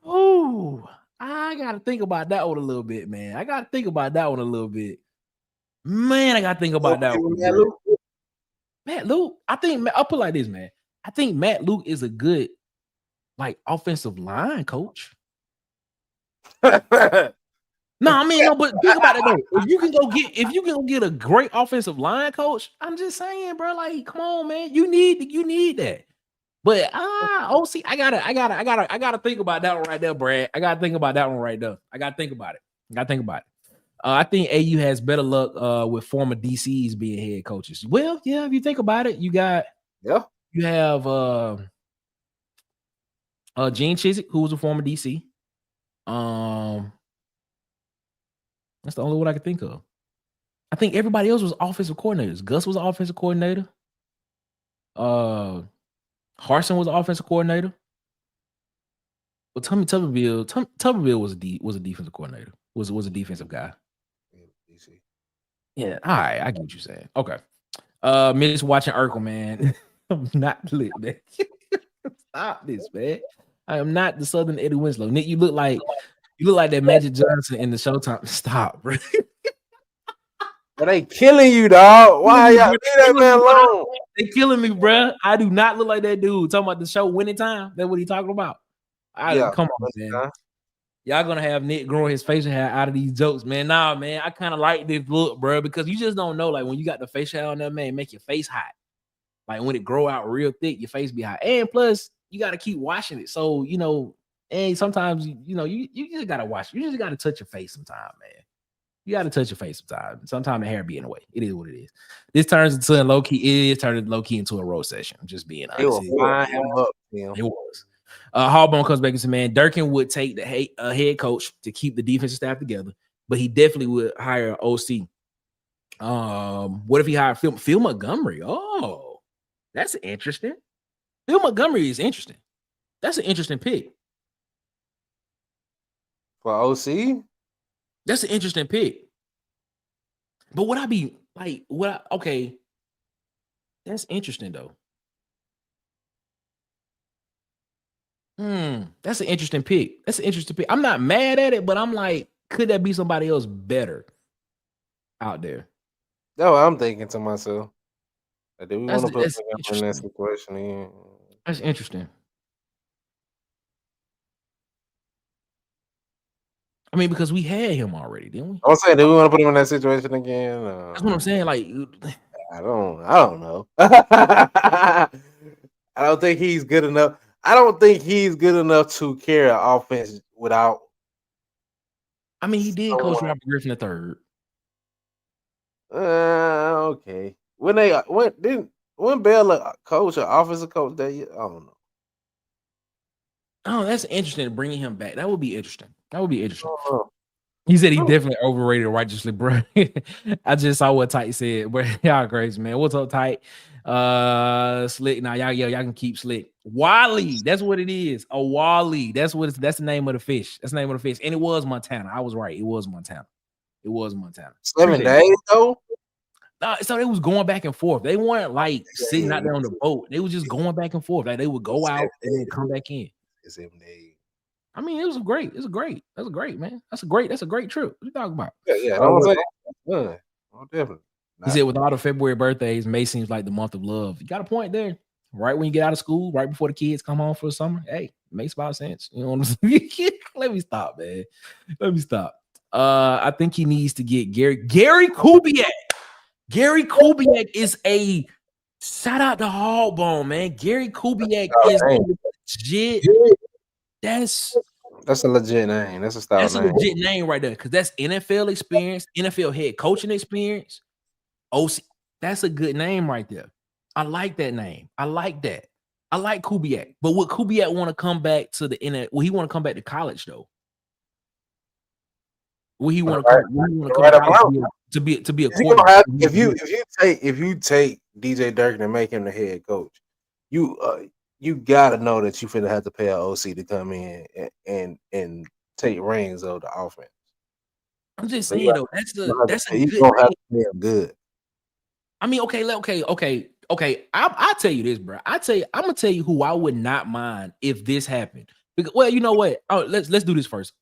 A: Oh, I gotta think about that one a little bit, man. I gotta think about that one a little bit. Man, I gotta think about that one. Matt Luke. I think I'll put it like this, man. I think Matt Luke is a good offensive line coach. But think about it though. If you can go get a great offensive line coach, I'm just saying, bro. Like, come on, man. You need that. But OC, I gotta think about that one right there, Brad. I gotta think about that one right there. I gotta think about it. I think AU has better luck with former DCs being head coaches. Well, yeah, if you think about it, you have Gene Chizik, who was a former DC. That's the only one I can think of. I think everybody else was offensive coordinators. Gus was an offensive coordinator. Harsin was an offensive coordinator. But Tuberville was a defensive coordinator. Was a defensive guy. Yeah, all right, I get what you're saying. Okay. Miss watching Urkel, man. I'm not lit, man. Stop this, man. I am not the Southern Eddie Winslow. Nick, you look like that Magic Johnson in the Showtime. Stop, bro.
B: But they killing you, dog. Why y'all leave that man alone?
A: They killing me, bro. I do not look like that dude. Talking about the show Winning Time. That's what he talking about. Come on, man. Y'all gonna have Nick growing his facial hair out of these jokes, man. Nah, man. I kind of like this look, bro, because you just don't know. Like when you got the facial hair on there, man, make your face hot. Like when it grow out real thick, your face be hot. And plus, you got to keep washing it. So, and sometimes, you just got to wash. You just got to touch your face sometime, man. You got to touch your face sometime. Sometimes the hair be in the way. It is what it is. This turns into a low-key. It is turning low-key into a roast session. I'm just being honest.
B: It
A: was. Harbaugh comes back and says, man, Durkin would take the head coach to keep the defensive staff together, but he definitely would hire an OC. What if he hired Phil Montgomery? Oh, that's interesting. Phil Montgomery is interesting. That's an interesting pick.
B: For OC?
A: That's an interesting pick. But would I be like, okay. That's interesting though. That's an interesting pick. That's an interesting pick. I'm not mad at it, but I'm like, could that be somebody else better out there?
B: That's what I'm thinking to myself. Like, do we want to put
A: That's
B: him in that
A: interesting.
B: situation?
A: That's interesting. I mean, because we had him already, didn't we?
B: I'm saying, do we want to put him in that situation again?
A: That's what I'm saying. Like,
B: I don't know. I don't think he's good enough. I don't think he's good enough to carry an offense without.
A: I mean, he did coach Robert Griffin III.
B: Okay. When Bell a coach or offensive coach that year? I don't know.
A: Oh, that's interesting. Bringing him back. That would be interesting. That would be interesting.
B: Oh.
A: He said he definitely overrated righteously, bro. I just saw what Tight said, bro. Y'all crazy, man. What's up, Tight? Slick. Now y'all can keep Slick. Wally, that's what it is. A Wally. That's the name of the fish. That's the name of the fish. And it was Montana. I was right. It was Montana.
B: 7 days though.
A: So they was going back and forth. They weren't like sitting out there on the boat. They was just going back and forth. Like they would go out and then come back in.
B: 7 days.
A: I mean, that's great, man. That's a great trip. What you talking about?
B: Yeah. I was like, definitely.
A: He said, with all the February birthdays, May seems like the month of love. You got a point there. Right when you get out of school, right before the kids come home for the summer. Hey, it makes a lot of sense. You know what I'm saying? Let me stop, man. Let me stop. I think he needs to get Gary Kubiak. Gary Kubiak is a shout out to Hardbone, man. Gary Kubiak is legit. That's
B: a legit name. That's a style
A: That's
B: name.
A: a legit name right there because that's NFL experience, NFL head coaching experience. OC, that's a good name right there. I like that name. I like that. I like Kubiak. But would Kubiak want to come back to the NFL? Will he want to come back to college though? Will he want to come to college to be a quarterback?
B: If you take DJ Durkin and make him the head coach, you gotta know that you finna have to pay an OC to come in and take reins of the offense.
A: I'm just saying though, that's a
B: you
A: good
B: gonna have to pay him good.
A: I mean, okay. I'll tell you this, bro. I'm gonna tell you who I would not mind if this happened. Because, well, you know what? Oh, let's do this first.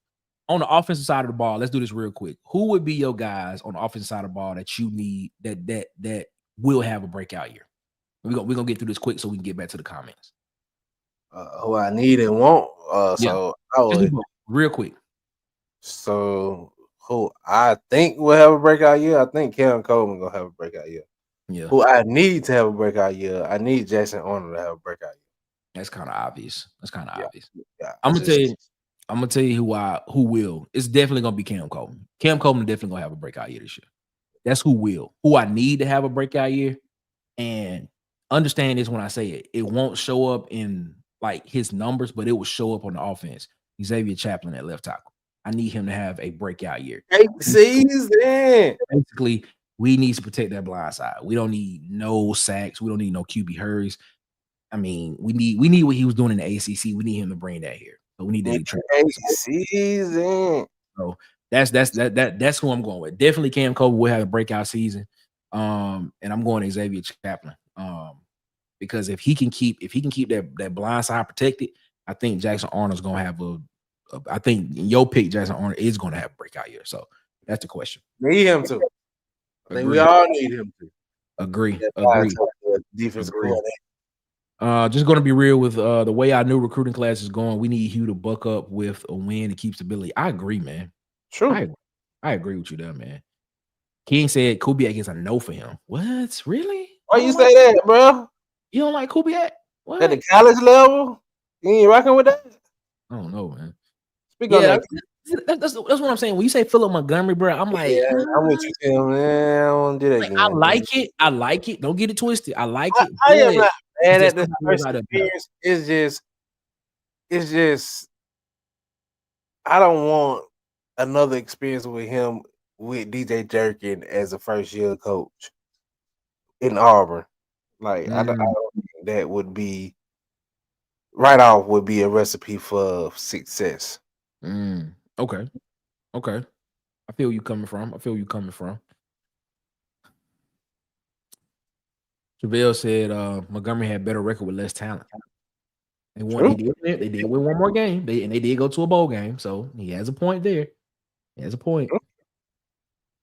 A: On the offensive side of the ball, let's do this real quick. Who would be your guys on the offensive side of the ball that you need that will have a breakout year? We're gonna get through this quick so we can get back to the comments.
B: Who I need and want. So I would
A: real quick.
B: So who I think will have a breakout year? I think Kevin Coleman gonna have a breakout year.
A: Yeah.
B: Who I need to have a breakout year? I need Jackson Arnold to have a breakout year.
A: That's kind of obvious.
B: Yeah,
A: I'm gonna tell you who will. It's definitely gonna be Cam Coleman. Cam Coleman definitely gonna have a breakout year this year. That's who will. Who I need to have a breakout year. And understand this when I say it. It won't show up in like his numbers, but it will show up on the offense. Xavier Chaplin at left tackle. I need him to have a breakout year. Basically, we need to protect that blind side. We don't need no sacks. We don't need no QB hurries. I mean, we need what he was doing in the ACC. We need him to bring that here. So we need
B: season.
A: So that's who I'm going with. Definitely Cam Coleman will have a breakout season. And I'm going to Xavier Chaplin. Because if he can keep that blind side protected, I think Jackson Arnold's gonna have I think your pick, Jackson Arnold, is gonna have a breakout year. So that's the question.
B: Need him to. I think we all need him to.
A: Agree.
B: Defense.
A: Just going to be real with the way our new recruiting class is going. We need Hugh to buck up with a win to keep stability. I agree, man.
B: True.
A: I agree with you there, man. King said Kubiak is a no for him. What? Really?
B: Why you say that, bro?
A: You don't like Kubiak? What?
B: At the college level? You ain't rocking with that?
A: I don't know, man.
B: Speak on that.
A: That's what I'm saying. When you say Philip Montgomery, bro, I'm like,
B: I'm with you, Tim, man. I don't do that again.
A: I like it. Don't get it twisted. I like it.
B: I am not mad at this first experience. It's just I don't want another experience with him with DJ Durkin as a first year coach in Auburn. Like I don't think that would be right off would be a recipe for success.
A: Okay. I feel you coming from. Javale said Montgomery had better record with less talent. They did win one more game. They did go to a bowl game, so he has a point there. He has a point.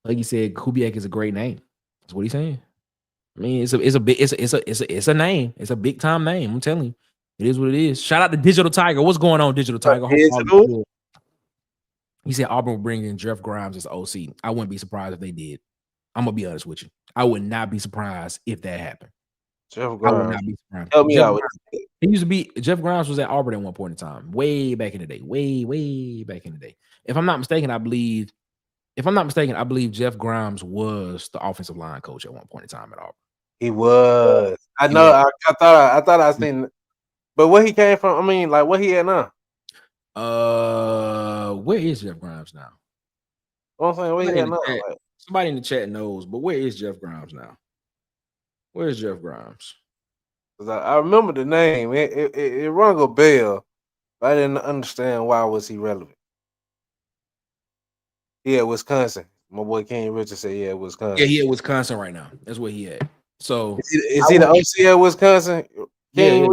A: Like you said, Kubiak is a great name. That's what he's saying. I mean, it's a name. It's a big time name. I'm telling you, it is what it is. Shout out to Digital Tiger. What's going on, Digital Tiger? He said Auburn will bring in Jeff Grimes as OC. I wouldn't be surprised if they did. I'm gonna be honest with you. I would not be surprised if that happened.
B: Jeff
A: I would
B: Grimes.
A: not be surprised.
B: Help me out.
A: He used to be Jeff Grimes was at Auburn at one point in time, way back in the day, way back in the day. If I'm not mistaken, I believe Jeff Grimes was the offensive line coach at one point in time at Auburn.
B: He was. I know. I thought I seen. But where he came from? I mean, like where he at now?
A: Where is Jeff Grimes now?
B: I'm saying where he at now?
A: Somebody in the chat knows, but where is Jeff Grimes now? Where is Jeff Grimes?
B: Because I remember the name. It rung a bell, but I didn't understand why was he relevant. Yeah, Wisconsin. My boy Kenny Richards said, "Yeah, Wisconsin."
A: Yeah, he at Wisconsin right now. That's where he at. So
B: is he the OC at Wisconsin?
A: Yeah,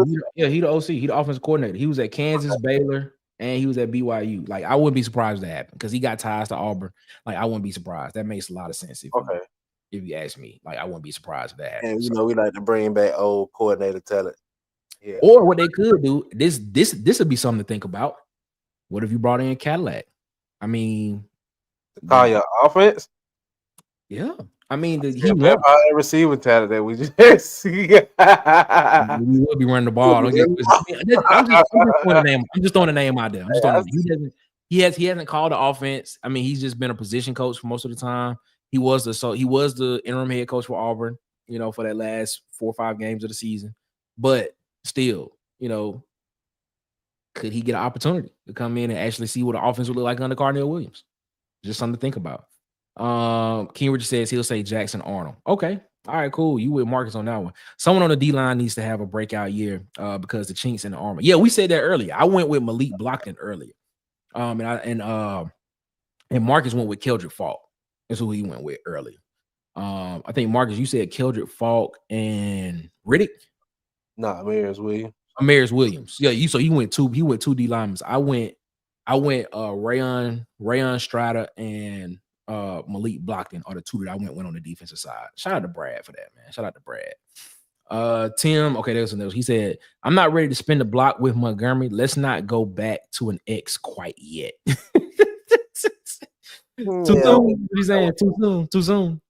A: he the OC. He the offensive coordinator. He was at Kansas, Baylor, and he was at BYU. Like, I wouldn't be surprised if that happened because he got ties to Auburn. Like, I wouldn't be surprised. That makes a lot of sense. If you ask me, like, I wouldn't be surprised if that happened.
B: And we like to bring back old coordinator talent.
A: Yeah. Or what they could do, this would be something to think about. What if you brought in Cadillac? I mean,
B: call your offense.
A: Yeah, I mean,
B: he receiving talent that we just see. We
A: will be running the ball. I'm just throwing the name out there. He hasn't called the offense. I mean, he's just been a position coach for most of the time. He was the interim head coach for Auburn, for that last 4 or 5 games of the season. But still, could he get an opportunity to come in and actually see what the offense would look like under Cardinal Williams? Just something to think about. King Richard says he'll say Jackson Arnold. Okay. All right, cool. You with Marcus on that one. Someone on the D-line needs to have a breakout year because the chinks in the armor. Yeah, we said that earlier. I went with Malik Blockton earlier. And Marcus went with Keldrick Falk. That's who he went with earlier. I think Marcus, you said Keldrick Falk and Riddick.
B: Nah, Amaris
A: Williams. Yeah, he went two D linemen. I went Rayon Strata and Malik Blockton are the two that I went on the defensive side. Shout out to Brad for that, man. Shout out to Brad. Tim, okay, there's another. He said, I'm not ready to spin the block with Montgomery. Let's not go back to an X quite yet. Too soon. He's saying too soon.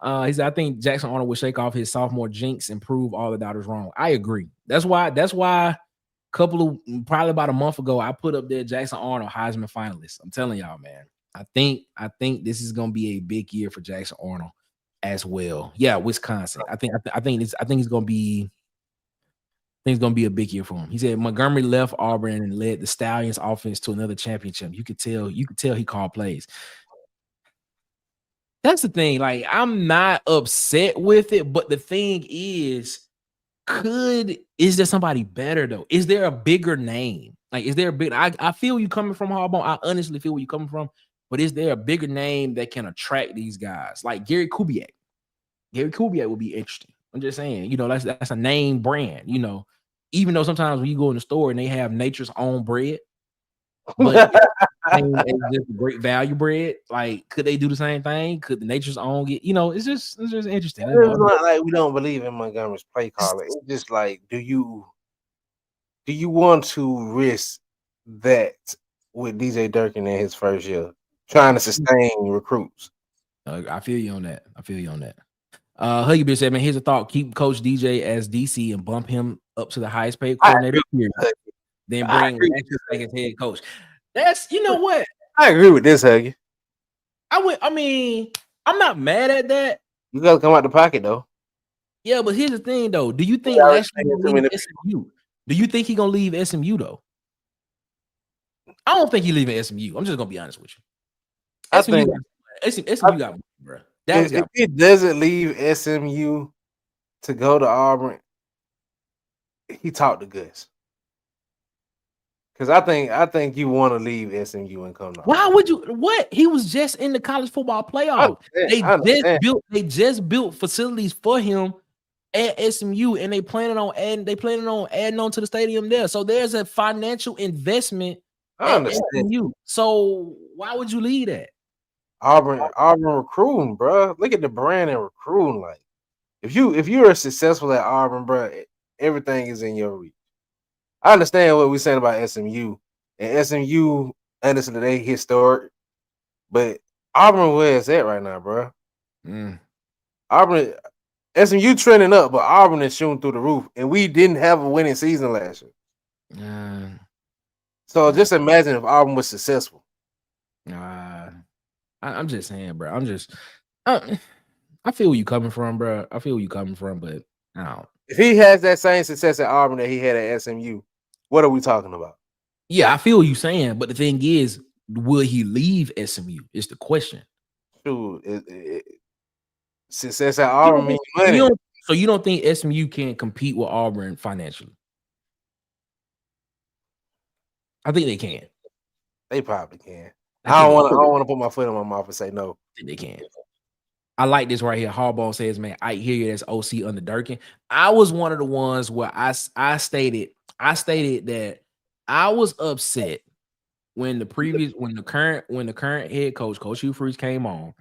A: He said, I think Jackson Arnold will shake off his sophomore jinx and prove all the doubters wrong. I agree. That's why probably about a month ago, I put up there Jackson Arnold Heisman finalist. I'm telling y'all, man. I think this is gonna be a big year for Jackson Arnold as well. Yeah, Wisconsin. I think it's gonna be a big year for him. He said Montgomery left Auburn and led the Stallions offense to another championship. You could tell he called plays. That's the thing. Like, I'm not upset with it, but the thing is, is there somebody better though? Is there a bigger name? Like, is there a big? I feel you coming from Harbaugh. I honestly feel where you're coming from. But is there a bigger name that can attract these guys? Like Gary Kubiak. Gary Kubiak would be interesting. I'm just saying, that's a name brand, even though sometimes when you go in the store and they have Nature's Own bread, but it's just great value bread. Like, could they do the same thing? Could the Nature's Own get, it's just interesting.
B: It's not like we don't believe in Montgomery's play calling. It's just like, do you want to risk that with DJ Durkin in his first year? Trying to sustain recruits.
A: I feel you on that. Huggy Bitch said, man, here's a thought. Keep Coach DJ as DC and bump him up to the highest paid coordinator. Then bring Lexus as his head coach. That's, what?
B: I agree with this, Huggy.
A: I'm not mad at that.
B: You gotta come out the pocket, though.
A: Yeah, but here's the thing, though. Do you think Lashley will leave SMU? Do you think he's going to leave SMU, though? I don't think he's leaving SMU. I'm just going to be honest with you. SMU got bro.
B: If he doesn't leave SMU to go to Auburn, he talked to Gus. Because I think you want to leave SMU and come to
A: Why
B: Auburn.
A: would you? What? He was just in the college football playoff.
B: I understand.
A: They just built facilities for him at SMU, and they planning on adding on to the stadium there. So there's a financial investment
B: I
A: at
B: understand.
A: SMU. So why would you leave that?
B: Auburn recruiting, bro. Look at the brand and recruiting. Like, if you're successful at Auburn, bro, everything is in your reach. I understand what we're saying about SMU, and SMU, honestly, they historic, but Auburn, where it's at right now, bro. Auburn, SMU trending up, but Auburn is shooting through the roof, and we didn't have a winning season last year. So just imagine if Auburn was successful.
A: I'm just saying, bro. I feel where you coming from, bro. I feel where you coming from, but I don't.
B: If he has that same success at Auburn that he had at SMU, what are we talking about?
A: Yeah, I feel what you saying, but the thing is, will he leave SMU? Is the question.
B: Shoot, success at Auburn means money.
A: So you don't think SMU can compete with Auburn financially? I think they can.
B: They probably can. I don't want to put my foot in my mouth and say no.
A: I think they can. I like this right here. Harbaugh says, "Man, I hear you. That's OC under Durkin." I was one of the ones where I stated that I was upset when the current head coach, Coach Hugh Freeze, came on.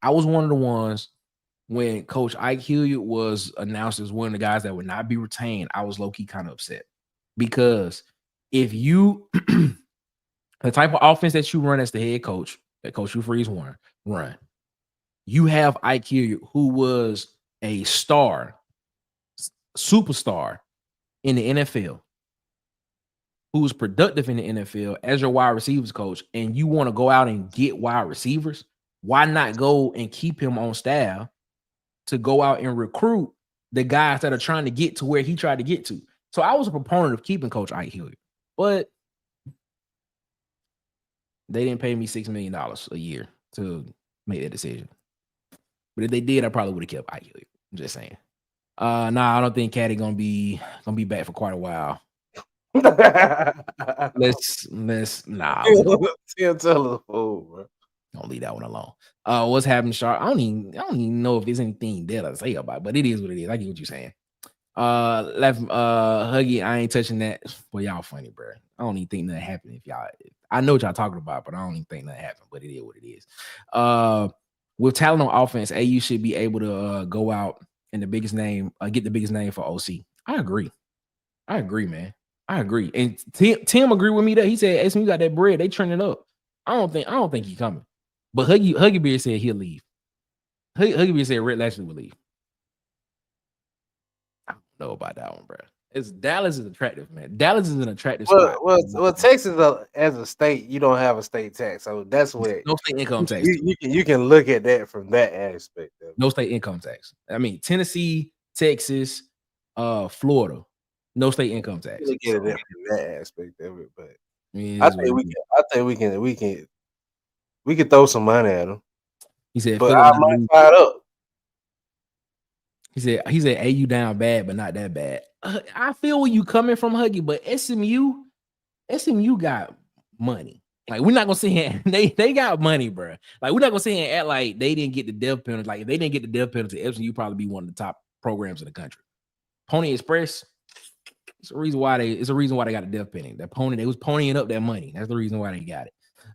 A: I was one of the ones when Coach Ike Hilliard was announced as one of the guys that would not be retained. I was low-key kind of upset because if you the type of offense that you run as the head coach, that Coach Hugh Freeze run, you have Ike Hilliard, who was a superstar in the NFL, who was productive in the NFL as your wide receivers coach, and you want to go out and get wide receivers, why not go and keep him on staff to go out and recruit the guys that are trying to get to where he tried to get to? So I was a proponent of keeping Coach Ike Hilliard, but they didn't pay me $6 million a year to make that decision. But if they did, I probably would have kept Ike Hilliard. I'm just saying. Nah, I don't think Caddy gonna be back for quite a while. let's nah.
B: Tell us, bro.
A: Don't leave that one alone. What's happening, Sharp? I don't even know if there's anything there to say about it, but it is what it is. I get what you're saying. Huggy, I ain't touching that. Well, y'all funny, bro. I don't even think that happened. I know what y'all talking about, but I don't even think that happened. But it is what it is. With talent on offense, AU should be able to go out and get the biggest name for OC. I agree, man. I agree. And Tim agreed with me that he said SMU got that bread. They trending up. I don't think he's coming. But Huggy Beard said he'll leave. Huggy Beard said Red Lashley will leave. I don't know about that one, bro. Dallas is attractive, man. Dallas is an attractive spot.
B: Well, Texas as a state, you don't have a state tax, so that's where
A: no state income tax.
B: You can look at that from that aspect.
A: No state income tax. I mean, Tennessee, Texas, Florida, no state income tax.
B: Look at it from that aspect of it, but I think we can throw some money at them.
A: He said,
B: but I might fire up.
A: He said, AU down bad, but not that bad. I feel where you coming from, Huggy, but SMU got money. Like, we're not gonna sit here. They got money, bro. Like, we're not gonna sit here and act like they didn't get the death penalty. Like, if they didn't get the death penalty, SMU probably be one of the top programs in the country. Pony Express, it's a reason why they got a death penalty. They was ponying up that money. That's the reason why they got it.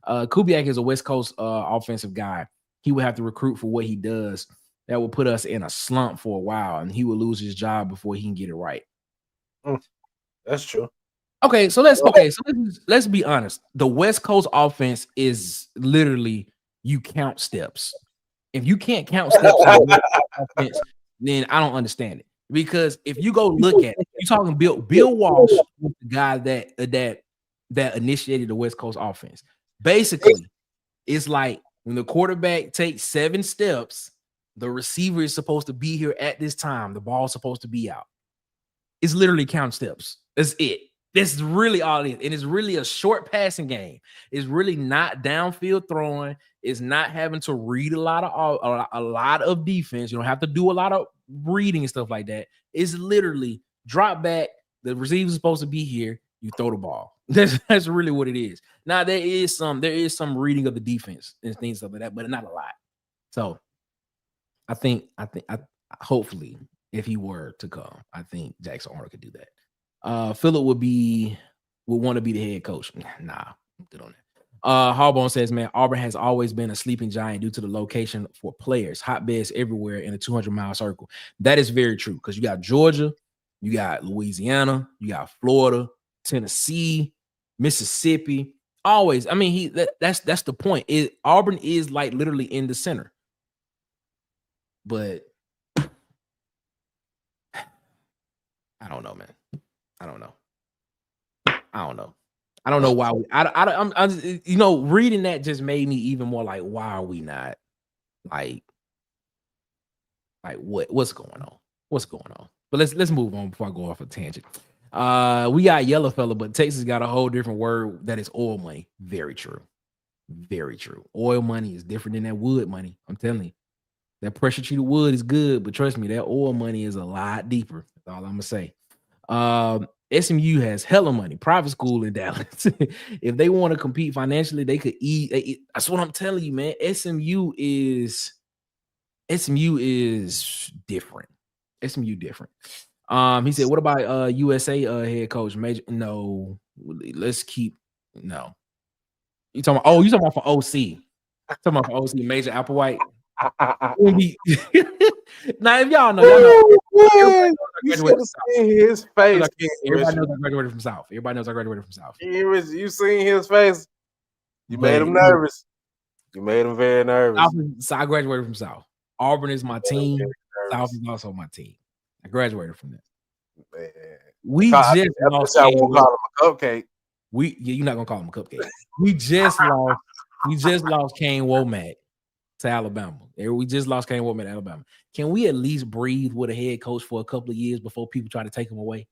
A: Kubiak is a West Coast offensive guy. He would have to recruit for what he does. That would put us in a slump for a while, and he will lose his job before he can get it right.
B: That's true.
A: Okay, so let's be honest. The West Coast offense is literally you count steps. If you can't count steps on the offense, then I don't understand it. Because if you go look at it, you're talking Bill Walsh, the guy that initiated the West Coast offense. Basically, it's like when the quarterback takes 7 steps, the receiver is supposed to be here at this time. The ball's supposed to be out. It's literally count steps. That's it. That's really all it is. And it's really a short passing game. It's really not downfield throwing. It's not having to read a lot of defense. You don't have to do a lot of reading and stuff like that. It's literally drop back. The receiver's supposed to be here. You throw the ball. That's really what it is. Now there is some reading of the defense and things like that, but not a lot. So I think hopefully if he were to come, I think Jackson Arnold could do that. Phillip would want to be the head coach. Nah, I'm good on that. Harbone says, man, Auburn has always been a sleeping giant due to the location for players, hotbeds everywhere in a 200-mile circle. That is very true because you got Georgia, you got Louisiana, you got Florida, Tennessee, Mississippi. Always, I mean, that's the point. Auburn is like literally in the center, but I don't know, man. I don't know. I don't know why I'm reading that just made me even more like, why are we not like what's going on? What's going on? But let's move on before I go off a tangent. We got yellow fella, but Texas got a whole different word that is oil money. Very true. Very true. Oil money is different than that wood money. I'm telling you. That pressure treated wood is good, but trust me, that oil money is a lot deeper. That's all I'm gonna say. SMU has hella money, private school in Dallas. If they want to compete financially, they could eat. That's what I'm telling you, man. SMU is different. SMU different. He said, what about USA head coach Major? No, let's keep no. You talking about for OC. Talking about for OC Major Applewhite. Now, if y'all know,
B: you should have seen his face.
A: Everybody knows I graduated from South. Everybody knows I graduated from South.
B: You seen his face. You made him nervous. You made him very nervous.
A: So I graduated from South. Auburn is my team. South is also my team. I graduated from that.
B: Man.
A: We just lost.
B: I won't call him a cupcake.
A: You're not gonna call him a cupcake. We just lost Kane Womack to Alabama. We just lost Kane Womack to Alabama. Can we at least breathe with a head coach for a couple of years before people try to take him away?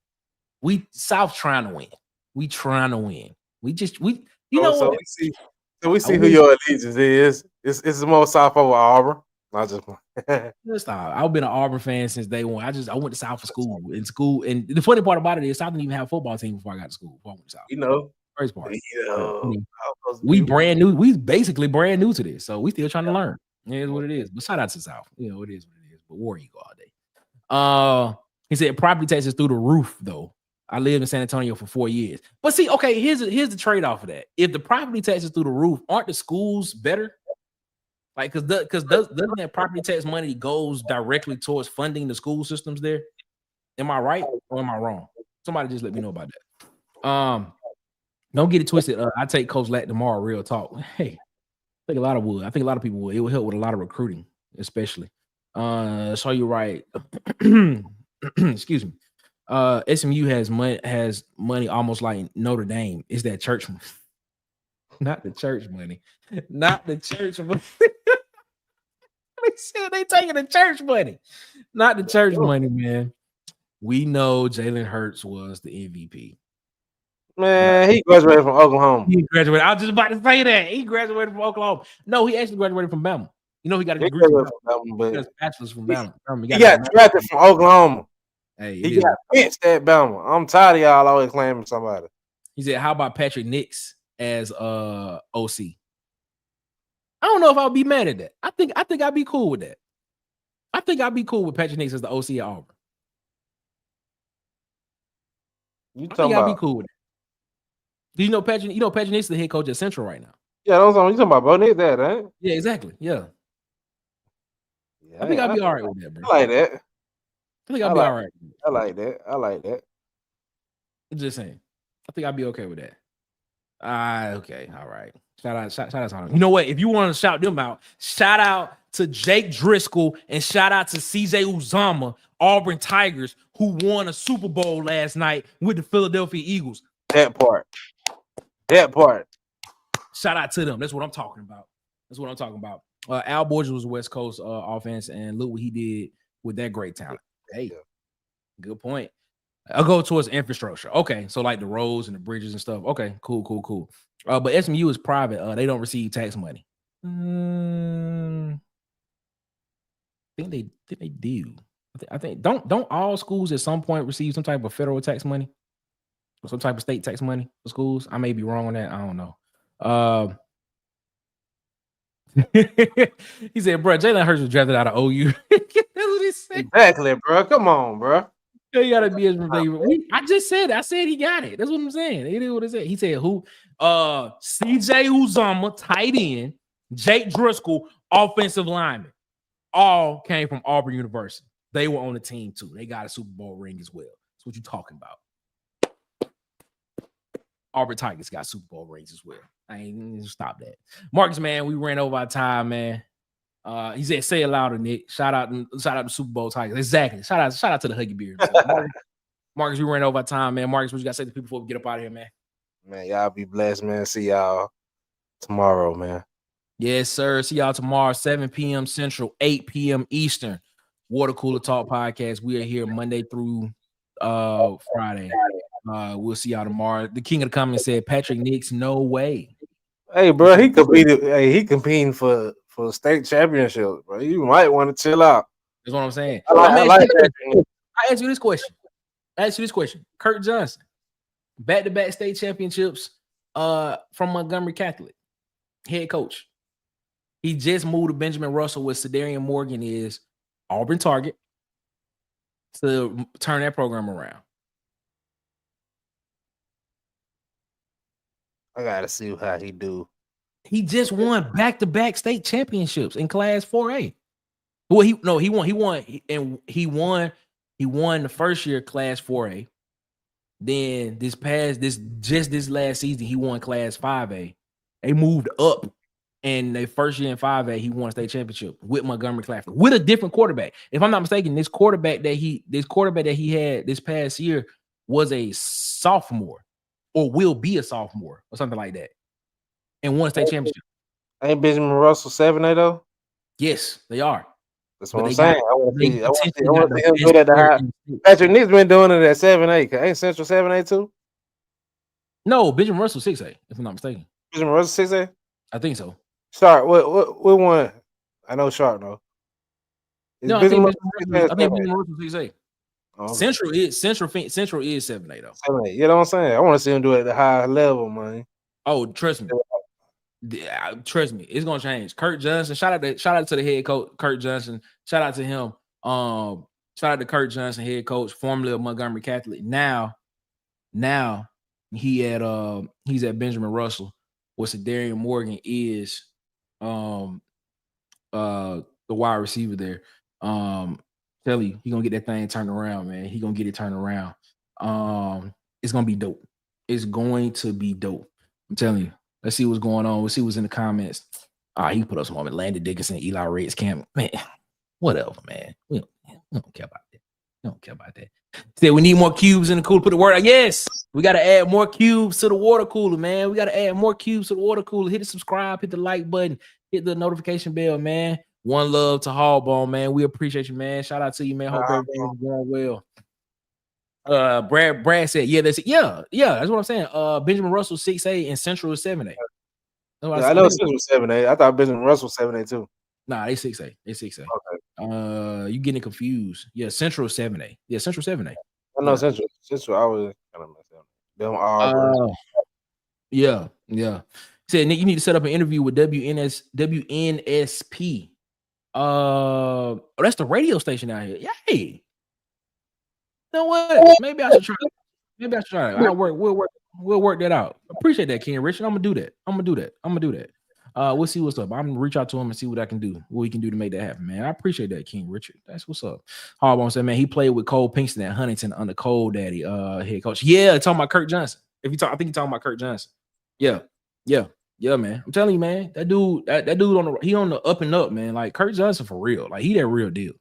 A: South trying to win. We trying to win. We know what?
B: So we see who your allegiance is. It's the most South over Auburn.
A: I've been an Auburn fan since day one. I went to South for school. And the funny part about it is South didn't even have a football team before I got to school. Before I went to South. First part. We brand new. We basically brand new to this, so we still trying to learn. It is what it is. But shout out to South. It is what it is. But War Eagle all day. He said property taxes through the roof though. I lived in San Antonio for 4 years. But see, okay, here's the trade-off of that. If the property taxes through the roof, aren't the schools better? Like, because doesn't that property tax money goes directly towards funding the school systems there? Am I right or am I wrong? Somebody just let me know about that. Don't get it twisted. I take Coach Latt tomorrow. Real talk. Hey, I think a lot of people would. It would help with a lot of recruiting, especially. So you're right. Excuse me. SMU has money almost like Notre Dame. It's that church money. Not the church money. Not the church money. They said they taking the church money. Not the church money, man. We know Jalen Hurts was the MVP.
B: Man, he graduated from Oklahoma.
A: I was just about to say that. He graduated from Oklahoma. No, he actually graduated from Bama. You know, he got a degree from Bama. He got his bachelor's from Bama.
B: He got drafted from Oklahoma. Hey, he got benched at Bama. I'm tired of y'all always claiming somebody.
A: He said, how about Patrick Nix as OC? I don't know if I'll be mad at that. I think I'd be cool with that. I think I'd be cool with Patrick Nix as the OC at Auburn. I'd be cool with it. Do you know Patrick? You know Patrick Nix is the head coach at Central right now.
B: Yeah, that's what you talking about, Bo Nix, that, right?
A: Yeah, exactly. Yeah. I think I'd be all right with that, bro.
B: I like that.
A: I think I'd be all right.
B: I like that.
A: I'm just saying. I think I'd be okay with that. Okay, all right. Shout out to them. You know what? If you want to shout them out, shout out to Jake Driscoll and shout out to CJ Uzama, Auburn Tigers, who won a Super Bowl last night with the Philadelphia Eagles.
B: That part.
A: Shout out to them. That's what I'm talking about. Al Borges was a West Coast offense, and look what he did with that great talent. Hey, good point. I'll go towards infrastructure. Okay, so like the roads and the bridges and stuff. Okay, cool. But SMU is private. They don't receive tax money. I think they do. I think don't all schools at some point receive some type of federal tax money? some type of state tax money for schools. I may be wrong on that. I don't know. He said, bro, Jalen Hurts was drafted out of OU. That's what he said.
B: Exactly, bro. Come on, bro.
A: You gotta be his favorite. I just said, I said he got it. That's what I'm saying. It is what it said. He said who? CJ Uzomah, tight end, Jake Driscoll, offensive lineman, all came from Auburn University. They were on the team too. They got a Super Bowl ring as well. That's what you talking about. Auburn Tigers got Super Bowl rings as well. I ain't stop that. Marcus, man, we ran over our time, man. He said, "Say it louder, Nick." Shout out to Super Bowl Tigers. Exactly. Shout out to the Huggy Beard. Marcus, we ran over our time, man. Marcus, what you got to say to people before we get up out of here, man?
B: Man, y'all be blessed, man. See y'all tomorrow, man.
A: Yes, sir. See y'all tomorrow, 7 p.m. Central, 8 p.m. Eastern. Water Cooler Talk Podcast. We are here Monday through Friday. We'll see y'all tomorrow. The king of the comments said, Patrick Nix, no way.
B: Hey, bro, he competed. Hey, he competing for state championship, bro. You might want to chill out.
A: That's what I'm saying.
B: I like that.
A: I ask you this question. Kurt Johnson, back-to-back state championships from Montgomery Catholic, head coach. He just moved to Benjamin Russell, where Cedarian Morgan is Auburn target, to turn that program around.
B: I gotta see how he do.
A: He just won back-to-back state championships in Class 4A. Well, he won the first year Class 4A. Then this last season, he won Class 5A. They moved up, and the first year in 5A, he won a state championship with Montgomery Catholic with a different quarterback. If I'm not mistaken, this quarterback that he had this past year was a sophomore, or will be a sophomore, or something like that, and won a state championship.
B: Ain't Benjamin Russell 7A though?
A: Yes, they are.
B: That's what I'm saying. I want to see him do that. Patrick Nick's been doing it at 7A. Ain't Central 7A too?
A: No, Benjamin Russell 6A, if I'm not mistaken.
B: Benjamin Russell 6A?
A: I think so.
B: Sharp, what one? I know Sharp though.
A: No, I think Benjamin Russell 6A.
B: Okay.
A: Central is 7A though.
B: 7A. You know what I'm saying? I want to see him do it at the high level, man.
A: Oh, trust me. Trust me, it's gonna change. Kurt Johnson, shout out to the head coach, Kurt Johnson. Shout out to him. Shout out to Kurt Johnson, head coach, formerly of Montgomery Catholic. Now he's at Benjamin Russell, where Cedarian Morgan is the wide receiver there. Tell you, he gonna get that thing turned around, man. He gonna get it turned around. It's gonna be dope. It's going to be dope. I'm telling you. Let's see what's going on. Let's see what's in the comments. He put up some moment. Landon Dickinson, Eli Red's camp. Man, whatever, man. We don't care about that. We don't care about that. Said we need more cubes in the cooler. Put the word out. Yes, we got to add more cubes to the water cooler, man. We got to add more cubes to the water cooler. Hit the subscribe, hit the like button, hit the notification bell, man. One love to Hallbone, man. We appreciate you, man. Shout out to you, man. Hope everything's going well. Brad said, yeah, that's what I'm saying. Benjamin Russell 6A and Central is 7A.
B: I know Central 7A. I thought Benjamin Russell 7A too.
A: Nah, they 6A. They 6A. Okay. You getting confused? Yeah, Central 7A. Yeah, Central 7A.
B: I know Central. I was kind of messed up. Them Auburn.
A: Yeah. Said Nick, you need to set up an interview with WNSP. That's the radio station out here. Yay. You know what? Maybe I should try it. We'll work that out. Appreciate that, King Richard. I'm gonna do that. We'll see what's up. I'm gonna reach out to him and see what I can do, what we can do to make that happen, man. I appreciate that, King Richard. That's what's up. Hardbone said, man, he played with Cole Pinkston at Huntington under Cole Daddy, head coach. Yeah, talking about Kurt Johnson. I think you're talking about Kurt Johnson. Yeah, man. I'm telling you, man, that dude on the up and up, man. Like Kurt Johnson for real. Like he that real deal.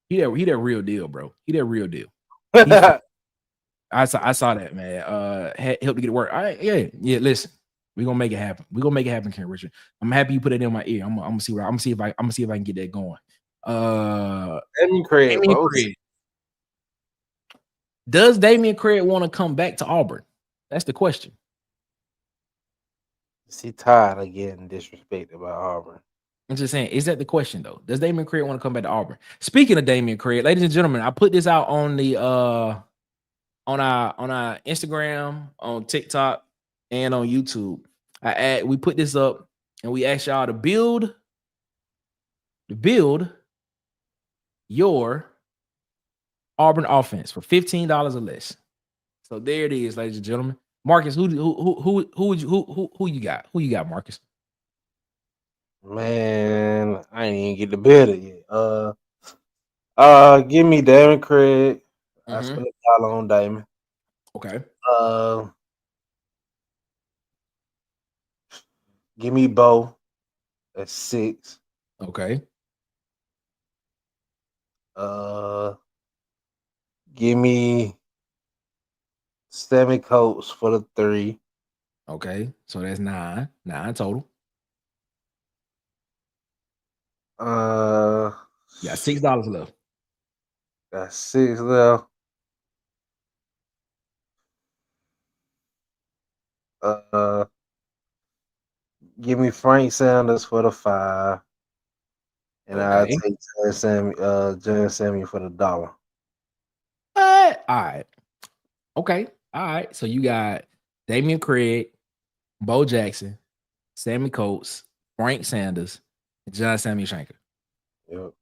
A: He that real deal, bro. He that real deal. I saw that, man. Help to get it work. All right, yeah. Listen, we're gonna make it happen. Ken Richard. I'm happy you put it in my ear. I'm gonna see if I can get that going.
B: Damien Craig.
A: Does Damien Craig want to come back to Auburn? That's the question.
B: Is he tired of getting disrespected by Auburn?
A: I'm just saying, is that the question though? Does Damien Craig want to come back to Auburn? Speaking of Damien Craig, ladies and gentlemen, I put this out on the on our Instagram, on TikTok, and on YouTube. We put this up and we asked y'all to build your Auburn offense for $15 or less. So there it is, ladies and gentlemen. Marcus, who you got? Who you got, Marcus?
B: Man, I ain't even get the better yet. Give me Darren Craig. I spent $1 on Damon.
A: Okay.
B: Give me Bo at 6.
A: Okay.
B: Give me Sammy Coates for the 3.
A: Okay. So that's 9 total.
B: You
A: got $6 left.
B: Got 6 left. Give me Frank Sanders for the 5. And I'll take John Sammy for the $1.
A: All right. Okay. All right. So you got Damian Craig, Bo Jackson, Sammy Coates, Frank Sanders, and John Samuel Shanker.
B: Yep.
A: All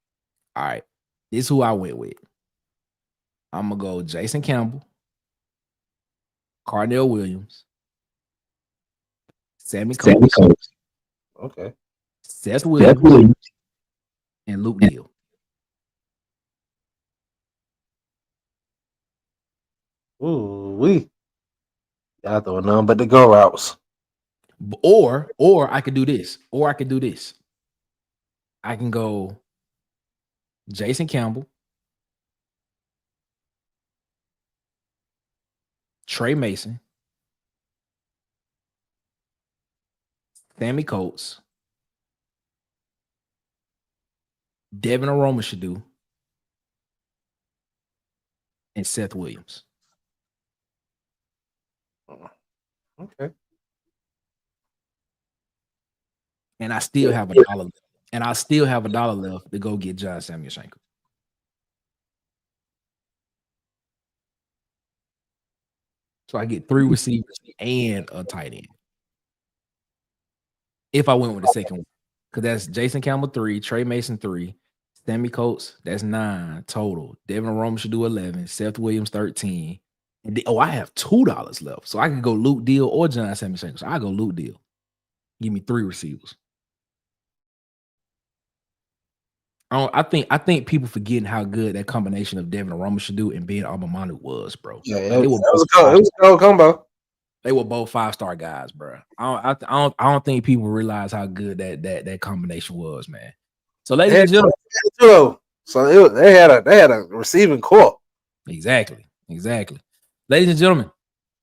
A: right. This is who I went with. I'm going to go Jason Campbell, Cardell Williams, Sammy Coates.
B: Okay.
A: Seth Williams, and Luke Neal.
B: Y'all throwing none but the go routes.
A: Or I could do this. I can go Jason Campbell, Trey Mason, Sammy Coates, Devin Aroma Shadu, and Seth Williams.
B: Okay.
A: And I still have $1 left. And I still have $1 left to go get John Samuel Shanker. So I get 3 receivers and a tight end. If I went with the second one. Because that's Jason Campbell 3, Trey Mason 3, Sammy Coates, that's 9 total. Devin Aroma should do 11, Seth Williams 13. And I have $2 left. So I could go Luke Deal or John Samuel Shanker. So I go Luke Deal. Give me 3 receivers. I think people forgetting how good that combination of Devin Aroma should do and Ben Abamanu was, bro.
B: Yeah,
A: Like,
B: it was a cold combo.
A: They were both 5-star guys, bro. I don't think people realize how good that combination was, man. So, ladies and gentlemen,
B: so they had a receiving core.
A: Exactly. Ladies and gentlemen,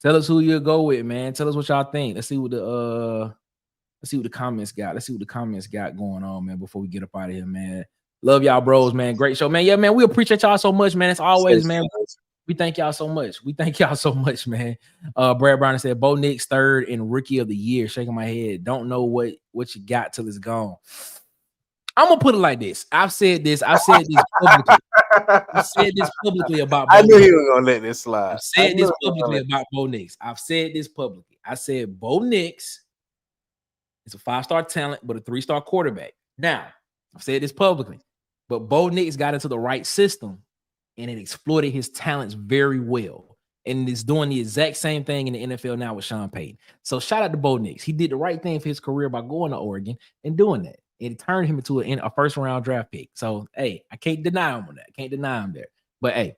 A: tell us who you'll go with, man. Tell us what y'all think. Let's see what the comments got. Let's see what the comments got going on, man. Before we get up out of here, man. Love y'all, bros, man. Great show, man. Yeah, man. We appreciate y'all so much, man. As always, man. We thank y'all so much. Man. Brad Brown said Bo Nix 3rd in Rookie of the Year. Shaking my head. Don't know what you got till it's gone. I'm gonna put it like this. I've said this publicly. I've said this publicly about Bo
B: I knew
A: Nix.
B: he was gonna let this slide.
A: I've said this publicly about Bo Nix. I've said this publicly. I said Bo Nix is a 5-star talent, but a 3-star quarterback. Now, I've said this publicly, but Bo Nix got into the right system and it exploited his talents very well. And is doing the exact same thing in the NFL now with Sean Payton. So shout out to Bo Nix. He did the right thing for his career by going to Oregon and doing that. It turned him into a first-round draft pick. So, hey, I can't deny him on that. Can't deny him there. But, hey,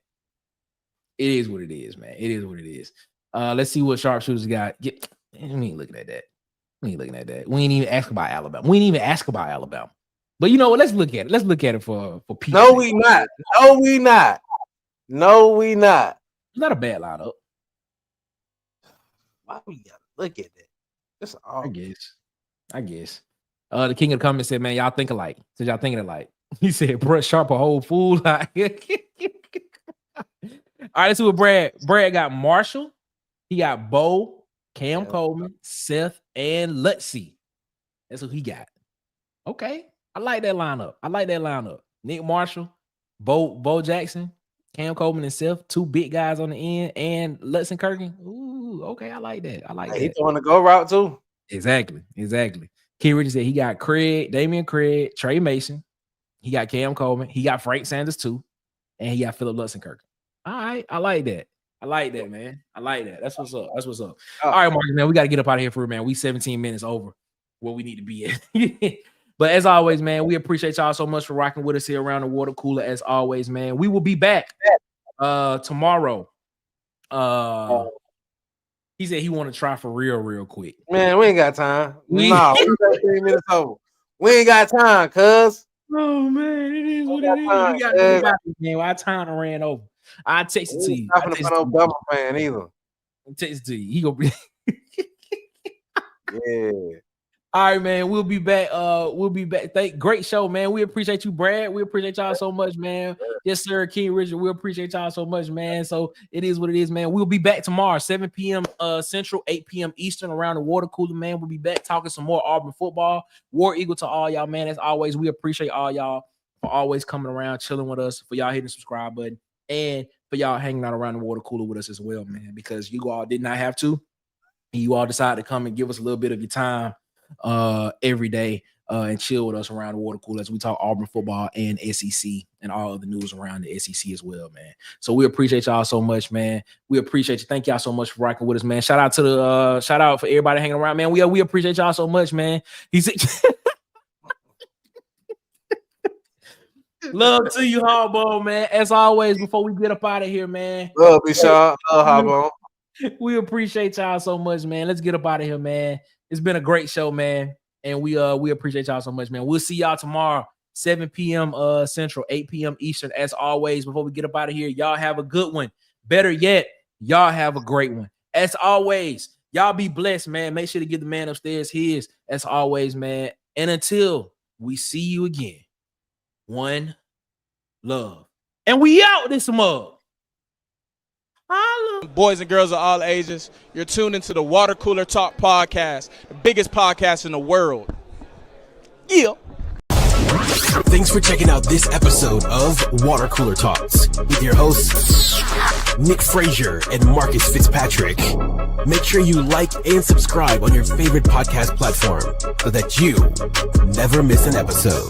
A: it is what it is, man. It is what it is. Let's see what sharpshooters got. We ain't looking at that. We ain't even ask about Alabama. But you know what? Let's look at it. Let's look at it for people.
B: No, we not.
A: It's not a bad lineup.
B: Why we gotta look at that? That's all.
A: I guess. The king of the comments said, man, y'all think alike. Said y'all thinking alike. He said, Brett Sharp a whole fool. All right, let's see what Brad got. Marshall. He got Bo, Cam Coleman, Seth, and Lutzy. That's what he got. Okay. I like that lineup. Nick Marshall, Bo Jackson, Cam Coleman and Seth, 2 big guys on the end, and Lutz and Kirkin. Ooh, okay, I like that. I like that.
B: He throwing the go route too.
A: Exactly. King Richard said he got Damian Craig, Trey Mason. He got Cam Coleman. He got Frank Sanders too, and he got Philip Lutz and Kirkin. All right, I like that. Man. I like that. That's what's up. All right, Marcus, man, we got to get up out of here for it, man. We 17 minutes over where we need to be at. But as always, man, we appreciate y'all so much for rocking with us here around the water cooler. As always, man, we will be back tomorrow. He said he want to try for real quick.
B: Man, we ain't got time. We got 3 minutes over. We ain't got time, cuz.
A: Oh man, it is what it is. We got it, man. Our time ran over. I text it to you.
B: I'm not no Bama fan either.
A: Text it to you. He gonna be.
B: Yeah.
A: All right, man. We'll be back. Great show, man. We appreciate you, Brad. We appreciate y'all so much, man. Yes, sir. King Richard, we appreciate y'all so much, man. So it is what it is, man. We'll be back tomorrow, 7 p.m. Central, 8 p.m. Eastern, around the water cooler, man. We'll be back talking some more Auburn football. War Eagle to all y'all, man. As always, we appreciate all y'all for always coming around, chilling with us, for y'all hitting the subscribe button, and for y'all hanging out around the water cooler with us as well, man. Because you all did not have to, and you all decided to come and give us a little bit of your time every day and chill with us around the water cooler as we talk Auburn football and SEC and all of the news around the SEC as well, man. So we appreciate y'all so much, man. We appreciate you. Thank y'all so much for rocking with us, man. Shout out for everybody hanging around, man. We appreciate y'all so much, man. He said love to you, Hardball, man. As always, before we get up out of here, man.
B: Love you, Sean. Love Hardball.
A: We appreciate y'all so much, man. Let's get up out of here, man. It's been a great show, man. And we appreciate y'all so much, man. We'll see y'all tomorrow, 7 p.m. Central, 8 p.m. Eastern. As always, before we get up out of here, y'all have a good one. Better yet, y'all have a great one. As always, y'all be blessed, man. Make sure to give the man upstairs his. As always, man. And until we see you again, one love. And we out this mug.
C: Boys and girls of all ages, you're tuned into the Water Cooler Talk podcast, the biggest podcast in the world. Yeah.
D: Thanks for checking out this episode of Water Cooler Talks with your hosts, Nick Frazier and Marcus Fitzpatrick. Make sure you like and subscribe on your favorite podcast platform so that you never miss an episode.